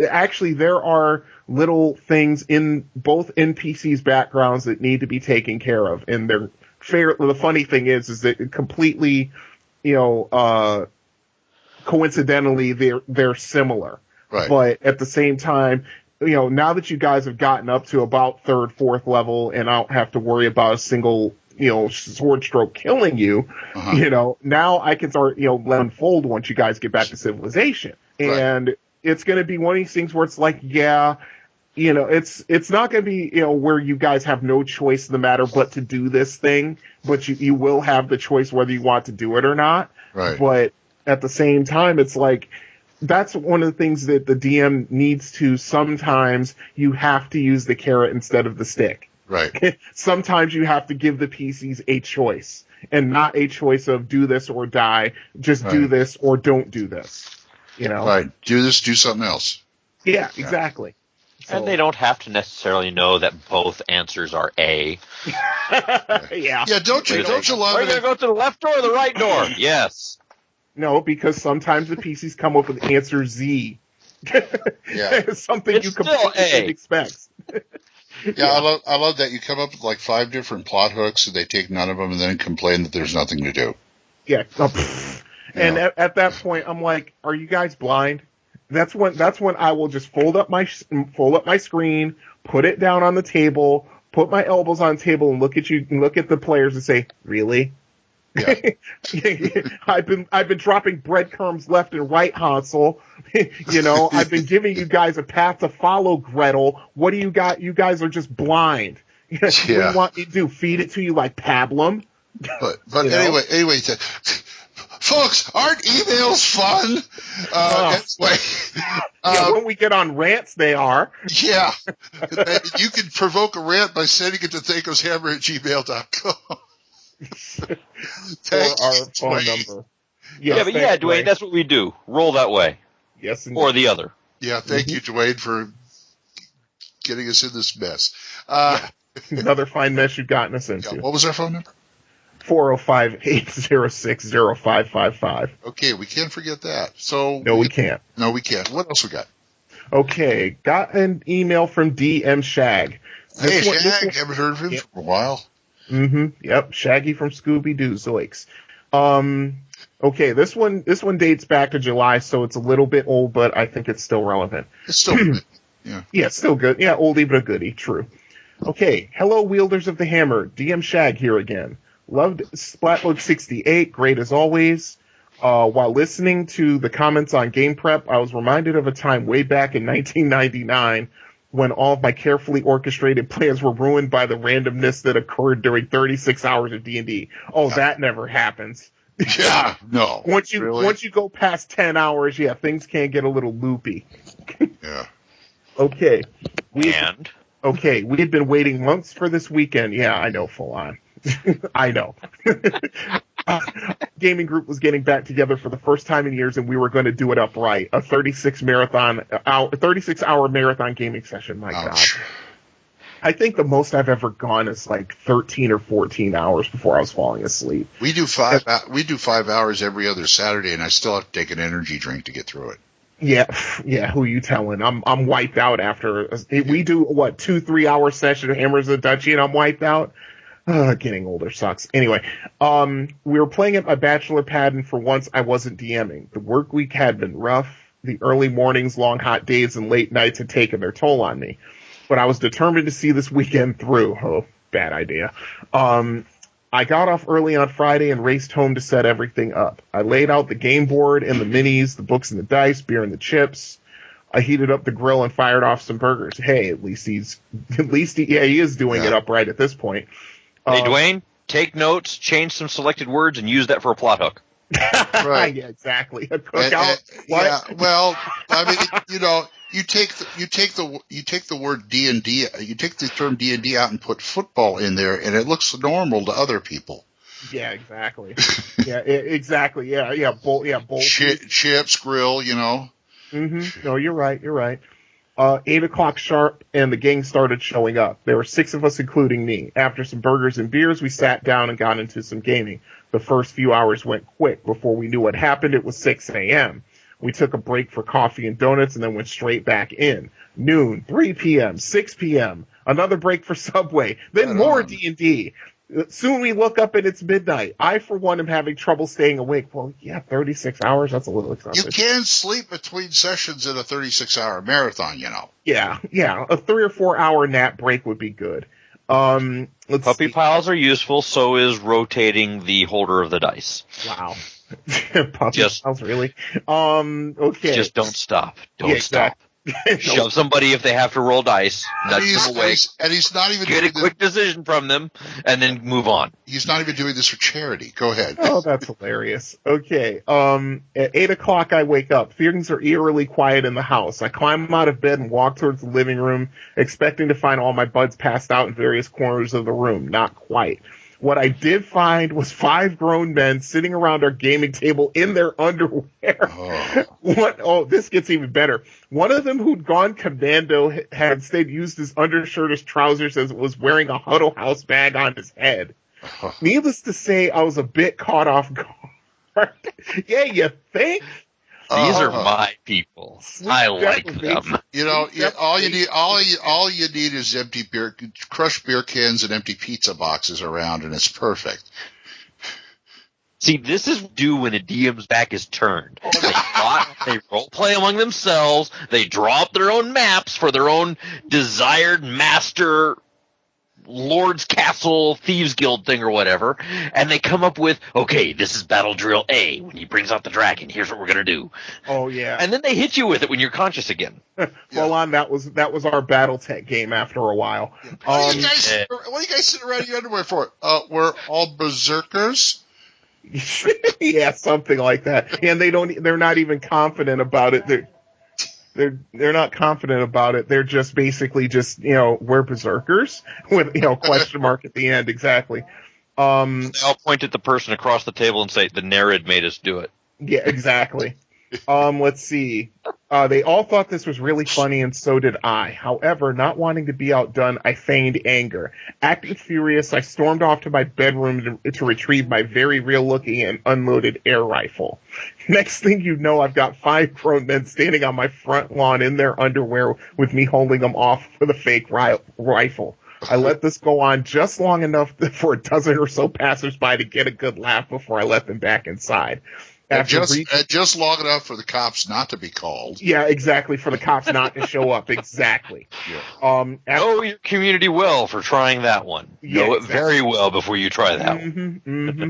actually there are little things in both NPCs' backgrounds that need to be taken care of, and they're fair. The funny thing is that completely, coincidentally, they're similar. Right. But at the same time, now that you guys have gotten up to about 3rd, 4th level, and I don't have to worry about a single, sword stroke killing you, now I can start, let unfold once you guys get back to civilization. And it's going to be one of these things where it's like, it's not going to be, where you guys have no choice in the matter but to do this thing, but you will have the choice whether you want to do it or not. Right. But at the same time, it's like, that's one of the things that the DM needs to, sometimes you have to use the carrot instead of the stick. Right. Sometimes you have to give the PCs a choice, and not a choice of do this or die, just do this or don't do this. Right. Do this, do something else. Yeah, exactly. So, and they don't have to necessarily know that both answers are A. Yeah. Yeah, don't you love it? Are you going to go to the left door or the right door? Yes. No, because sometimes the PCs come up with answer Z. Yeah. Something you completely didn't expect. Yeah, I love that. You come up with like 5 different plot hooks, and they take none of them and then complain that there's nothing to do. Yeah. And at that point, I'm like, are you guys blind? That's when I will just fold up my screen, put it down on the table, put my elbows on the table, and look at you and look at the players and say, really? I've been dropping breadcrumbs left and right, Hansel. I've been giving you guys a path to follow, Gretel. What do you got? You guys are just blind. What do you want me to do? Feed it to you like pablum? But anyway, folks, aren't emails fun? Anyway, when we get on rants, they are. Yeah. You can provoke a rant by sending it to thacoshammer@gmail.com. Or our phone number. Yes, Dwayne, that's what we do. Roll that way. Yes, indeed. Or the other. Yeah, thank you, Dwayne, for getting us in this mess. Another fine mess you've gotten us into. Yeah, what was our phone number? 405-806-0555. Okay, we can't forget that. So No, we can't. No, we can't. What else we got? Okay, got an email from DM Shag. Hey, Shag, haven't heard of him for a while. Yep, Shaggy from Scooby-Doo, Zoiks. Okay, this one dates back to July, so it's a little bit old, but I think it's still relevant. It's still good. Yeah. Yeah, it's still good. Yeah, oldie but a goodie, true. Okay, hello, wielders of the hammer. DM Shag here again. Loved Splatload 68, great as always. While listening to the comments on Game Prep, I was reminded of a time way back in 1999 when all of my carefully orchestrated plans were ruined by the randomness that occurred during 36 hours of D&D. Oh, that never happens. Yeah, no. Once you go past 10 hours, things can get a little loopy. Yeah. Okay. We had been waiting months for this weekend. Yeah, I know, full on. I know. Gaming group was getting back together for the first time in years, and we were going to do it upright. A 36-hour marathon gaming session. My God. I think the most I've ever gone is like 13 or 14 hours before I was falling asleep. We do 5 hours every other Saturday, and I still have to take an energy drink to get through it. Yeah. Who you telling? I'm wiped out after. We do 2-3 hour session of Hammers of the Duchy, and I'm wiped out. Getting older sucks. Anyway, we were playing at my bachelor pad, and for once I wasn't DMing. The work week had been rough. The early mornings, long hot days, and late nights had taken their toll on me. But I was determined to see this weekend through. Oh, bad idea. I got off early on Friday and raced home to set everything up. I laid out the game board and the minis, the books and the dice, beer and the chips. I heated up the grill and fired off some burgers. Hey, at least he is doing it upright at this point. Hey, Dwayne, take notes, change some selected words, and use that for a plot hook. Right. Yeah, exactly. A cookout. Yeah. Well, I mean, you take the word D&D, you take the term D&D out and put football in there, and it looks normal to other people. Yeah, exactly. Exactly. Yeah. Bowl. Chips, grill. No, you're right. 8 o'clock sharp, and the gang started showing up. There were 6 of us, including me. After some burgers and beers, we sat down and got into some gaming. The first few hours went quick. Before we knew what happened, it was 6 a.m. We took a break for coffee and donuts and then went straight back in. Noon, 3 p.m., 6 p.m., another break for Subway, then more D&D. Soon we look up and it's midnight. I, for one, am having trouble staying awake. Well, 36 hours, that's a little excessive. You can sleep between sessions in a 36-hour marathon, Yeah, a 3 or 4 hour nap break would be good. Puppy piles are useful, so is rotating the holder of the dice. Wow. Puppy piles, really? Okay. Just don't stop. Don't stop. Shove somebody if they have to roll dice, nudge them away, and he's not even get a quick decision from them, and then move on. He's not even doing this for charity. Go ahead. Oh, that's hilarious. Okay. At 8 o'clock, I wake up. Things are eerily quiet in the house. I climb out of bed and walk towards the living room, expecting to find all my buds passed out in various corners of the room. Not quite. What I did find was 5 grown men sitting around our gaming table in their underwear. This gets even better. One of them, who'd gone commando, had instead used his undershirt as trousers as was wearing a Huddle House bag on his head. Needless to say, I was a bit caught off guard. Yeah, you think? These are my people. I like them. All you need is empty crushed beer cans and empty pizza boxes around, and it's perfect. See, this is due when a DM's back is turned. They role play among themselves. They draw up their own maps for their own desired master Lord's Castle Thieves Guild thing or whatever, and they come up with, okay, this is Battle Drill A. When he brings out the dragon, here's what we're gonna do. Oh yeah. And then they hit you with it when you're conscious again. Well, on that was our BattleTech game after a while. What are you guys sitting around your underwear for? We're all berserkers. Yeah, something like that. And they're not even confident about it. They're not confident about it. They're just basically we're berserkers with, question mark at the end. Exactly. They all point at the person across the table and say, the Nerid made us do it. Yeah, exactly. Let's see. They all thought this was really funny, and so did I. However, not wanting to be outdone, I feigned anger. Acting furious, I stormed off to my bedroom to retrieve my very real-looking and unloaded air rifle. Next thing you know, I've got 5 grown men standing on my front lawn in their underwear with me holding them off with a fake rifle. I let this go on just long enough for a dozen or so passersby to get a good laugh before I let them back inside. Just long enough for the cops not to be called. Yeah, exactly. For the cops not to show up. Exactly. Yeah. Know your community well for trying that one. Yeah, know it very well before you try that one. Mm-hmm.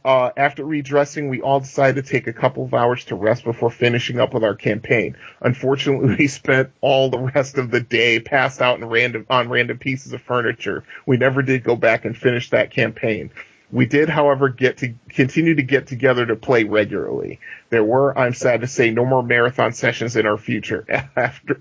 After redressing, we all decided to take a couple of hours to rest before finishing up with our campaign. Unfortunately, we spent all the rest of the day passed out on random pieces of furniture. We never did go back and finish that campaign. We did, however, continue to get together to play regularly. There were, I'm sad to say, no more marathon sessions in our future.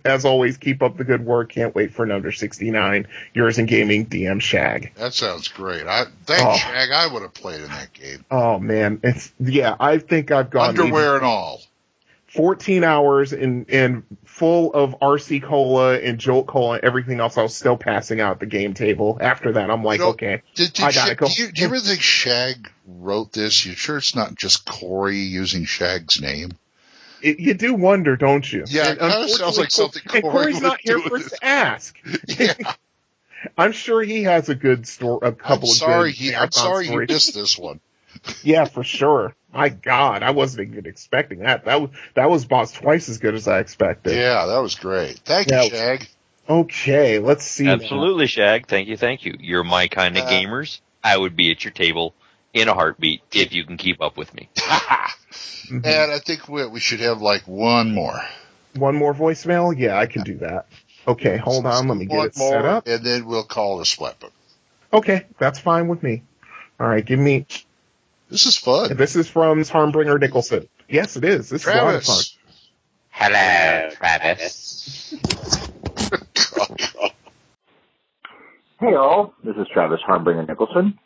As always, keep up the good work. Can't wait for number 69. Yours in gaming, DM Shag. That sounds great. Thanks, Shag. I would have played in that game. Oh man, I think I've gone underwear and all. 14 hours in full of RC Cola and Jolt Cola and everything else. I was still passing out at the game table. After that, I'm like, okay, I gotta go. Do you ever think Shag wrote this? You sure it's not just Corey using Shag's name? You do wonder, don't you? Yeah, it kind of sounds like something Corey Corey's not here for us to ask. Yeah. I'm sure he has a good story. I'm sorry you missed this one. Yeah, for sure. My God, I wasn't even expecting that. That was about twice as good as I expected. Yeah, that was great. Thank you, Shag. Okay, let's see. Absolutely, Shag. Thank you. You're my kind of gamers. I would be at your table in a heartbeat if you can keep up with me. And I think we should have one more. One more voicemail? Yeah, I can do that. Okay, hold on. Let me get it set up. And then we'll call the split book. Okay, that's fine with me. All right, give me... This is fun. This is from Harmbringer Nicholson. Yes, it is. This Travis. is a lot of fun. Hello, Travis. Hey all, this is Travis Harmbringer Nicholson.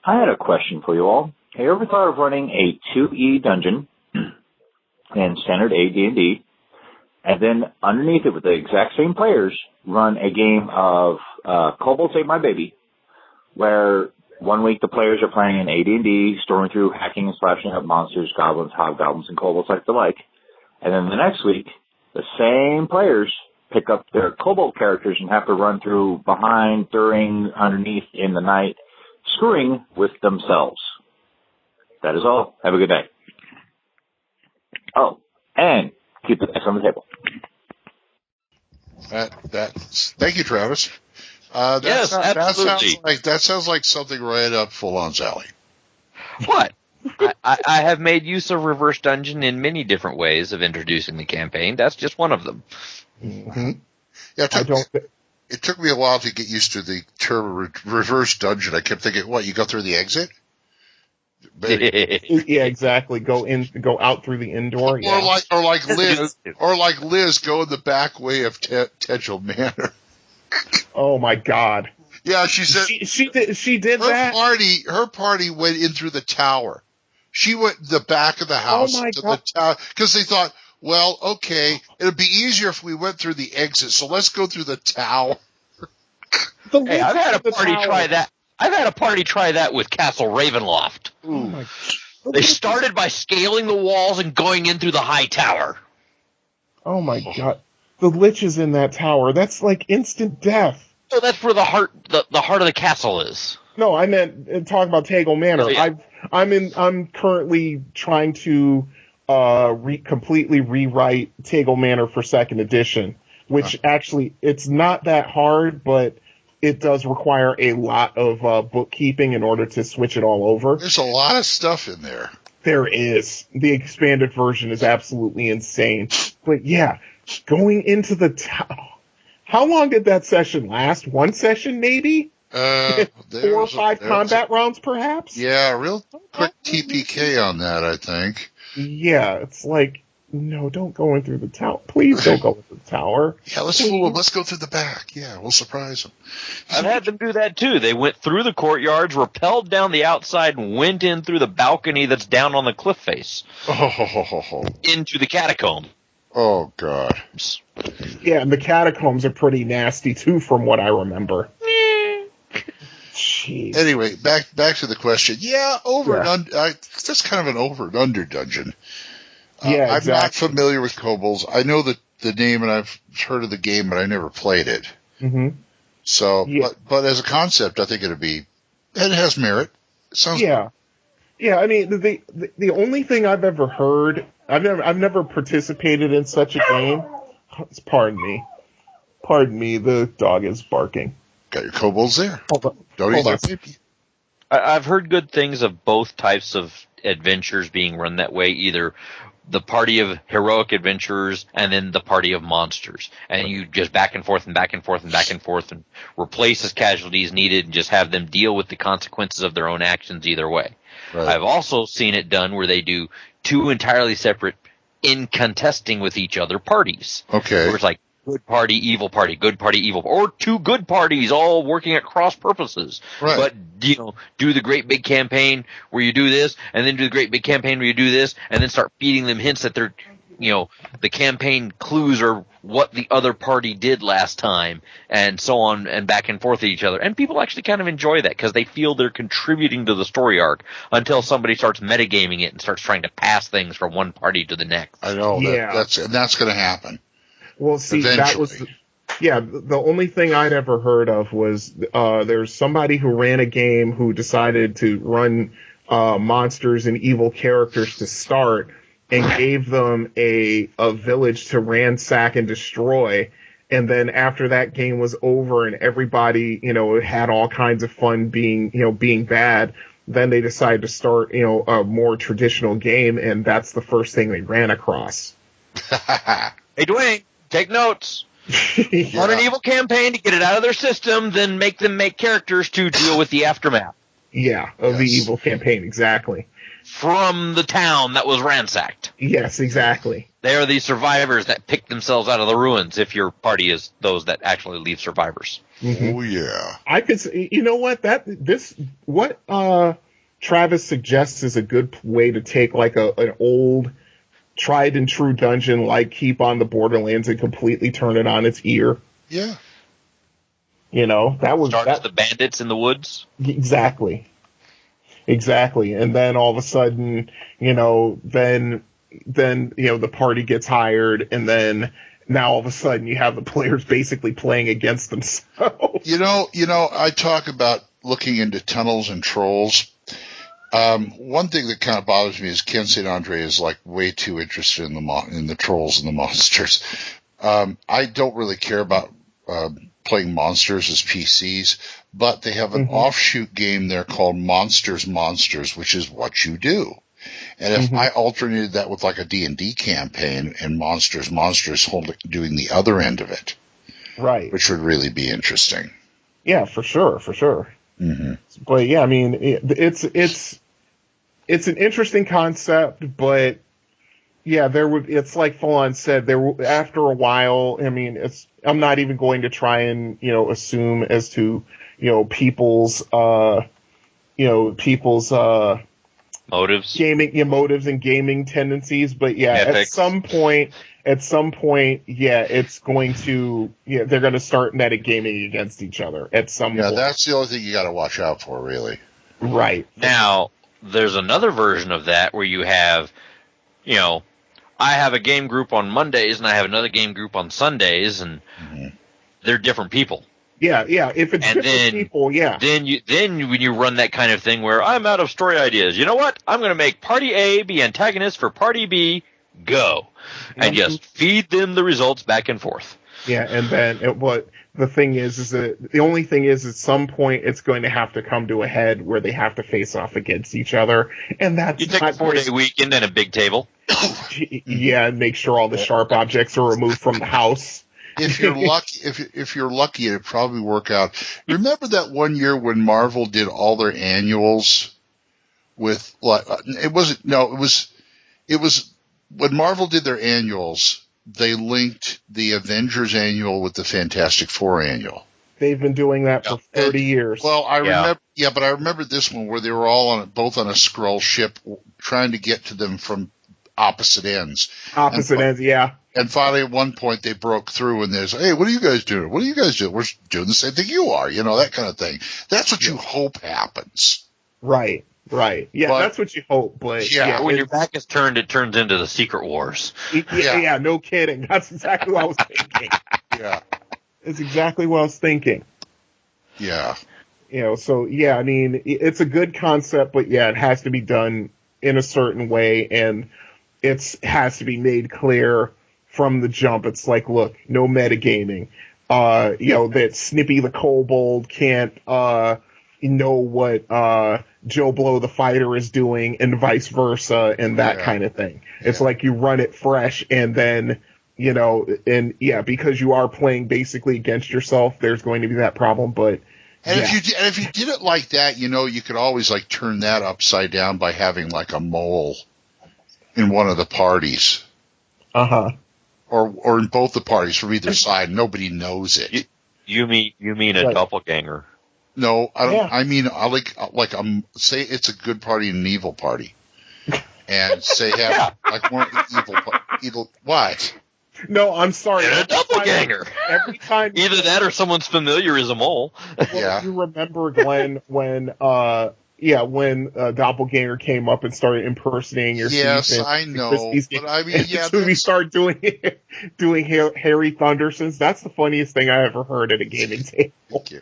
I had a question for you all. Have you ever thought of running a 2E dungeon in standard AD&D, and then underneath it with the exact same players, run a game of Kobold Save My Baby, where 1 week the players are playing in AD&D, storming through, hacking and slashing up monsters, goblins, hobgoblins, and kobolds like the like. And then the next week, the same players pick up their kobold characters and have to run through behind, during, underneath, in the night, screwing with themselves. That is all. Have a good day. Oh, and keep the dice on the table. Thank you, Travis. Yes, absolutely. That sounds like something right up Full-On's alley. What? I have made use of Reverse Dungeon in many different ways of introducing the campaign. That's just one of them. Mm-hmm. Yeah, it took me a while to get used to the term Reverse Dungeon. I kept thinking, what, you go through the exit? Yeah, exactly. Go out through the indoor. Yeah. Or like Liz, go in the back way of Tedgel Manor. Oh my God! Yeah, she said she did that. Her party went in through the tower. She went the back of the house to the tower because they thought, well, okay, it'd be easier if we went through the exit. So let's go through the tower. Hey, I've had a party try that. I've had a party try that with Castle Ravenloft. Oh my! They started by scaling the walls and going in through the high tower. Oh my God! The Lich is in that tower. That's like instant death. So that's where the heart of the castle is. No, I meant talk about Tegel Manor. Yeah. I'm currently trying to completely rewrite Tegel Manor for 2nd edition, which actually it's not that hard, but it does require a lot of bookkeeping in order to switch it all over. There's a lot of stuff in there. There is. The expanded version is absolutely insane. But yeah, going into the how long did that session last? One session, maybe? 4 or 5 combat rounds, perhaps? Yeah, real quick TPK on that, I think. Yeah, it's like, no, don't go in through the tower. Please don't go into the tower. Yeah, let's fool them. Let's go through the back. Yeah, we'll surprise them. I've had them do that too. They went through the courtyards, rappelled down the outside, and went in through the balcony that's down on the cliff face. Into the catacomb. Oh, God. Yeah, and the catacombs are pretty nasty too, from what I remember. Jeez. Anyway, back to the question. Yeah, and under. That's kind of an over and under dungeon. Yeah, exactly. I'm not familiar with kobolds. I know the name and I've heard of the game, but I never played it. Mm-hmm. So, but as a concept, I think it has merit. It sounds. Yeah. Yeah, I mean, the only thing I've ever heard, I've never participated in such a game. Pardon me, the dog is barking. Got your kobolds there. Hold on. I've heard good things of both types of adventures being run that way, either the party of heroic adventurers and then the party of monsters. And you just back and forth and back and forth and back and forth and replace as casualties needed and just have them deal with the consequences of their own actions either way. Right. I've also seen it done where they do 2 entirely separate in contesting with each other parties. Okay. Where it's like good party, evil party, good party, evil, or 2 good parties all working at cross purposes. Right. But, do the great big campaign where you do this, and then do the great big campaign where you do this, and then start feeding them hints that they're, the campaign clues are what the other party did last time, and so on, and back and forth with each other. And people actually kind of enjoy that because they feel they're contributing to the story arc until somebody starts metagaming it and starts trying to pass things from one party to the next. I know. Yeah. That's going to happen. Well, see, eventually. That was the only thing I'd ever heard of was there's somebody who ran a game who decided to run monsters and evil characters to start and gave them a village to ransack and destroy. And then after that game was over and everybody, had all kinds of fun being bad, then they decided to start, a more traditional game, and that's the first thing they ran across. Hey, Dwayne. Take notes. Run an evil campaign to get it out of their system, then make them make characters to deal with the aftermath. Yeah, of the evil campaign, exactly. From the town that was ransacked. Yes, exactly. They are the survivors that pick themselves out of the ruins, if your party is those that actually leave survivors. Mm-hmm. Oh, yeah. I could say, you know what, what Travis suggests is a good way to take like an old tried and true dungeon like Keep on the Borderlands and completely turn it on its ear. Yeah. That was starts the bandits in the woods. Exactly. And then all of a sudden, then the party gets hired, and then now all of a sudden you have the players basically playing against themselves. I talk about looking into tunnels and trolls. One thing that kind of bothers me is Ken St. Andre is like way too interested in the trolls and the monsters. I don't really care about playing monsters as PCs, but they have an offshoot game there called Monsters, which is what you do. And if I alternated that with like a D&D campaign and Monsters doing the other end of it, right, which would really be interesting. Yeah, for sure. Mm-hmm. But yeah, I mean, it's an interesting concept, but yeah, it's like Full On said, after a while, I mean, I'm not even going to try and, assume as to, people's motives, motives and gaming tendencies. But yeah, ethics. At some point, yeah, it's going to, they're going to start metagaming against each other at some point. Yeah, that's the only thing you got to watch out for, really. Right. Now, there's another version of that where you have, I have a game group on Mondays and I have another game group on Sundays, and they're different people. Yeah. If it's different people, yeah. Then when you run that kind of thing where I'm out of story ideas, you know what? I'm going to make Party A be antagonist for Party B. Go. And just feed them the results back and forth. Yeah, and then the thing is that the only thing is at some point it's going to have to come to a head where they have to face off against each other, and that's you take a 4-day weekend and a big table. Yeah, and make sure all the sharp objects are removed from the house. If you're lucky, if you're lucky, it'd probably work out. Remember that one year when Marvel did all their annuals with it was when Marvel did their annuals. They linked the Avengers annual with the Fantastic Four annual. They've been doing that for 30 years. Well, I remember this one where they were all both on a Skrull ship trying to get to them from opposite ends. Yeah. And finally, at one point, they broke through and there's, hey, what are you guys doing? What are you guys doing? We're doing the same thing you are, that kind of thing. That's what you hope happens. Right. Yeah, that's what you hope, but when your back is turned, it turns into the Secret Wars. Yeah, no kidding. That's exactly what I was thinking. Yeah. It's exactly what I was thinking. Yeah. So I mean, it's a good concept, but it has to be done in a certain way, and it has to be made clear from the jump. It's like, look, no metagaming. That Snippy the Kobold can't know what Joe Blow the Fighter is doing and vice versa and that kind of thing. It's like you run it fresh and then, because you are playing basically against yourself, there's going to be that problem. But if you did it like that, you could always like turn that upside down by having like a mole in one of the parties. Uh-huh. Or in both the parties from either side. Nobody knows it. You mean a doppelganger? No, I don't. Yeah. I mean, say it's a good party and an evil party, and say have like one evil. What? No, I'm sorry. And a doppelganger. Every time, either that or someone's familiar as a mole. Well, you remember, Glenn, when Doppelganger came up and started impersonating your Yes, I know. But I mean, so we start doing Harry Thundersons. That's the funniest thing I ever heard at a gaming table. Thank you.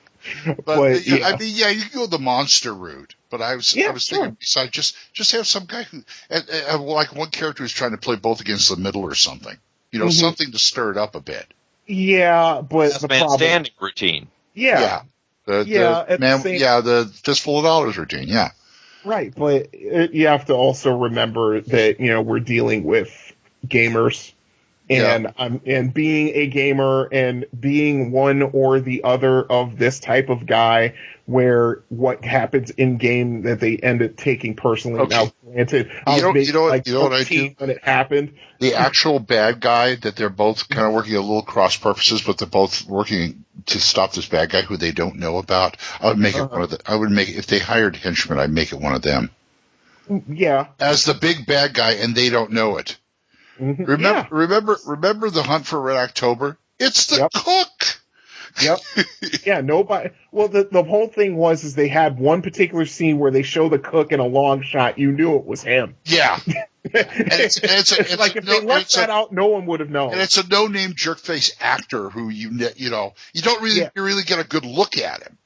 But you can go the monster route. But I was thinking, besides, just have some guy who, like one character who's trying to play both against the middle or something. Something to stir it up a bit. Yeah, but the problem, standing routine. Yeah. The fistful of dollars routine. Yeah. Right, but you have to also remember that we're dealing with gamers, and being a gamer and being one or the other of this type of guy, where what happens in game that they end up taking personally. Okay. Now, granted, I was what I do when it happened. The actual bad guy that they're both kind of working a little cross purposes, but they're both working to stop this bad guy who they don't know about. I would make it one of the. I would make if they hired henchmen, I'd make it one of them. Yeah, as the big bad guy, and they don't know it. Mm-hmm. Remember the Hunt for Red October? It's the cook. Yep. Yeah, nobody. Well, the whole thing was they had one particular scene where they show the cook in a long shot. You knew it was him. Yeah. It's like if they left that out, no one would have known. And it's a no-name jerkface actor who you don't really get a good look at him.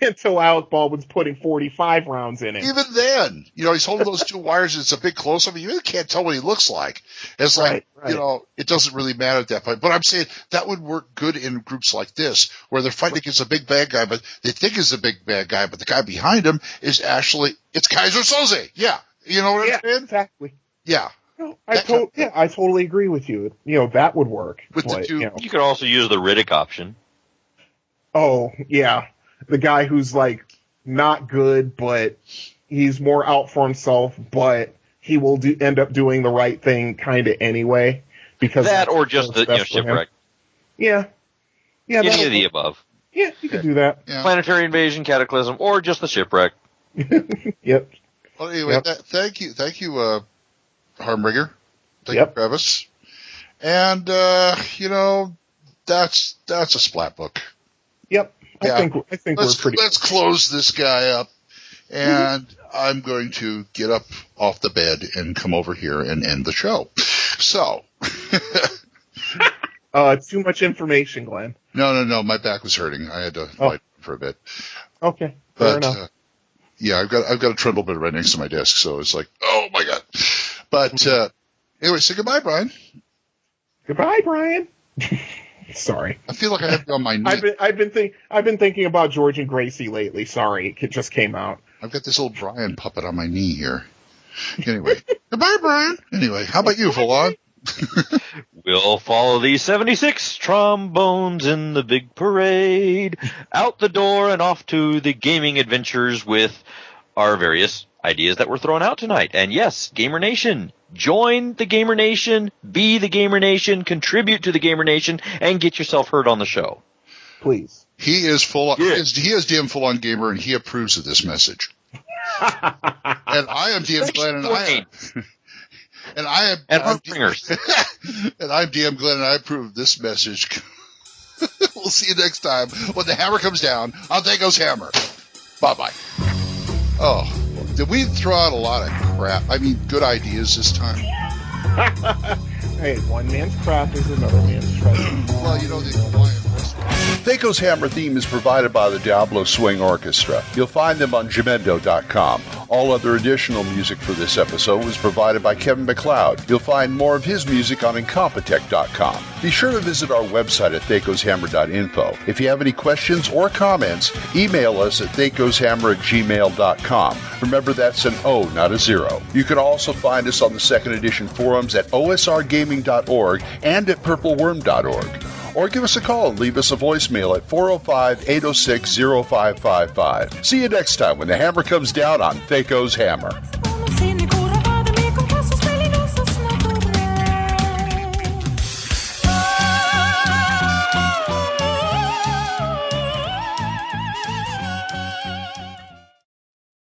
Until Alec Baldwin's putting 45 rounds in it. Even then, he's holding those two wires and it's a big close-up. You really can't tell what he looks like. It's like, it doesn't really matter at that point. But I'm saying that would work good in groups like this, where they're fighting against a big bad guy, but they think he's a big bad guy, but the guy behind him is it's Kaiser Soze. Yeah. You know what I'm saying? Exactly. Yeah. No, I totally agree with you. That would work. With the two, you could also use the Riddick option. Oh, yeah. The guy who's, not good, but he's more out for himself, but he will end up doing the right thing kind of anyway. Because that or just the shipwreck. Yeah. Yeah. Any of the above. Yeah, you could do that. Yeah. Planetary invasion, cataclysm, or just the shipwreck. Yep. Well, anyway, thank you, Harmbringer. Thank you, Travis. And, that's a splat book. Yep. I think we're pretty. Let's close this guy up, and I'm going to get up off the bed and come over here and end the show. So. Too much information, Glenn. No. My back was hurting. I had to lie for a bit. Okay. Fair enough. I've got a trundle bed right next to my desk, so it's like, oh my god. But anyway, say goodbye, Brian. Goodbye, Brian. Sorry. I feel like I have you on my knee. I've been thinking about George and Gracie lately. Sorry, it just came out. I've got this old Brian puppet on my knee here. Anyway. Goodbye, Brian. Anyway, how about you, Full-On? We'll follow the 76 trombones in the big parade, out the door and off to the gaming adventures with our various ideas that were thrown out tonight. And yes, Gamer Nation, join the Gamer Nation, be the Gamer Nation, contribute to the Gamer Nation, and get yourself heard on the show. Please. He is he is DM Full-On Gamer, and he approves of this message. And I am DM Glen, and I'm DM Glen, and I approve of this message. We'll see you next time when the hammer comes down on THACO's Hammer. Bye-bye. Oh, did we throw out a lot of crap? I mean, good ideas this time. Hey, one man's crap is another man's treasure. Well, you know, the Hawaiian restaurant. THACO's Hammer theme is provided by the Diablo Swing Orchestra. You'll find them on Jamendo.com. All other additional music for this episode was provided by Kevin MacLeod. You'll find more of his music on Incompetech.com. Be sure to visit our website at THACOsHammer.info. If you have any questions or comments, email us at THACOsHammer@gmail.com. Remember, that's an O, not a 0. You can also find us on the second edition forums at osrgaming.org and at purpleworm.org. Or give us a call and leave us a voicemail at 405-806-0555. See you next time when the hammer comes down on THACO's Hammer.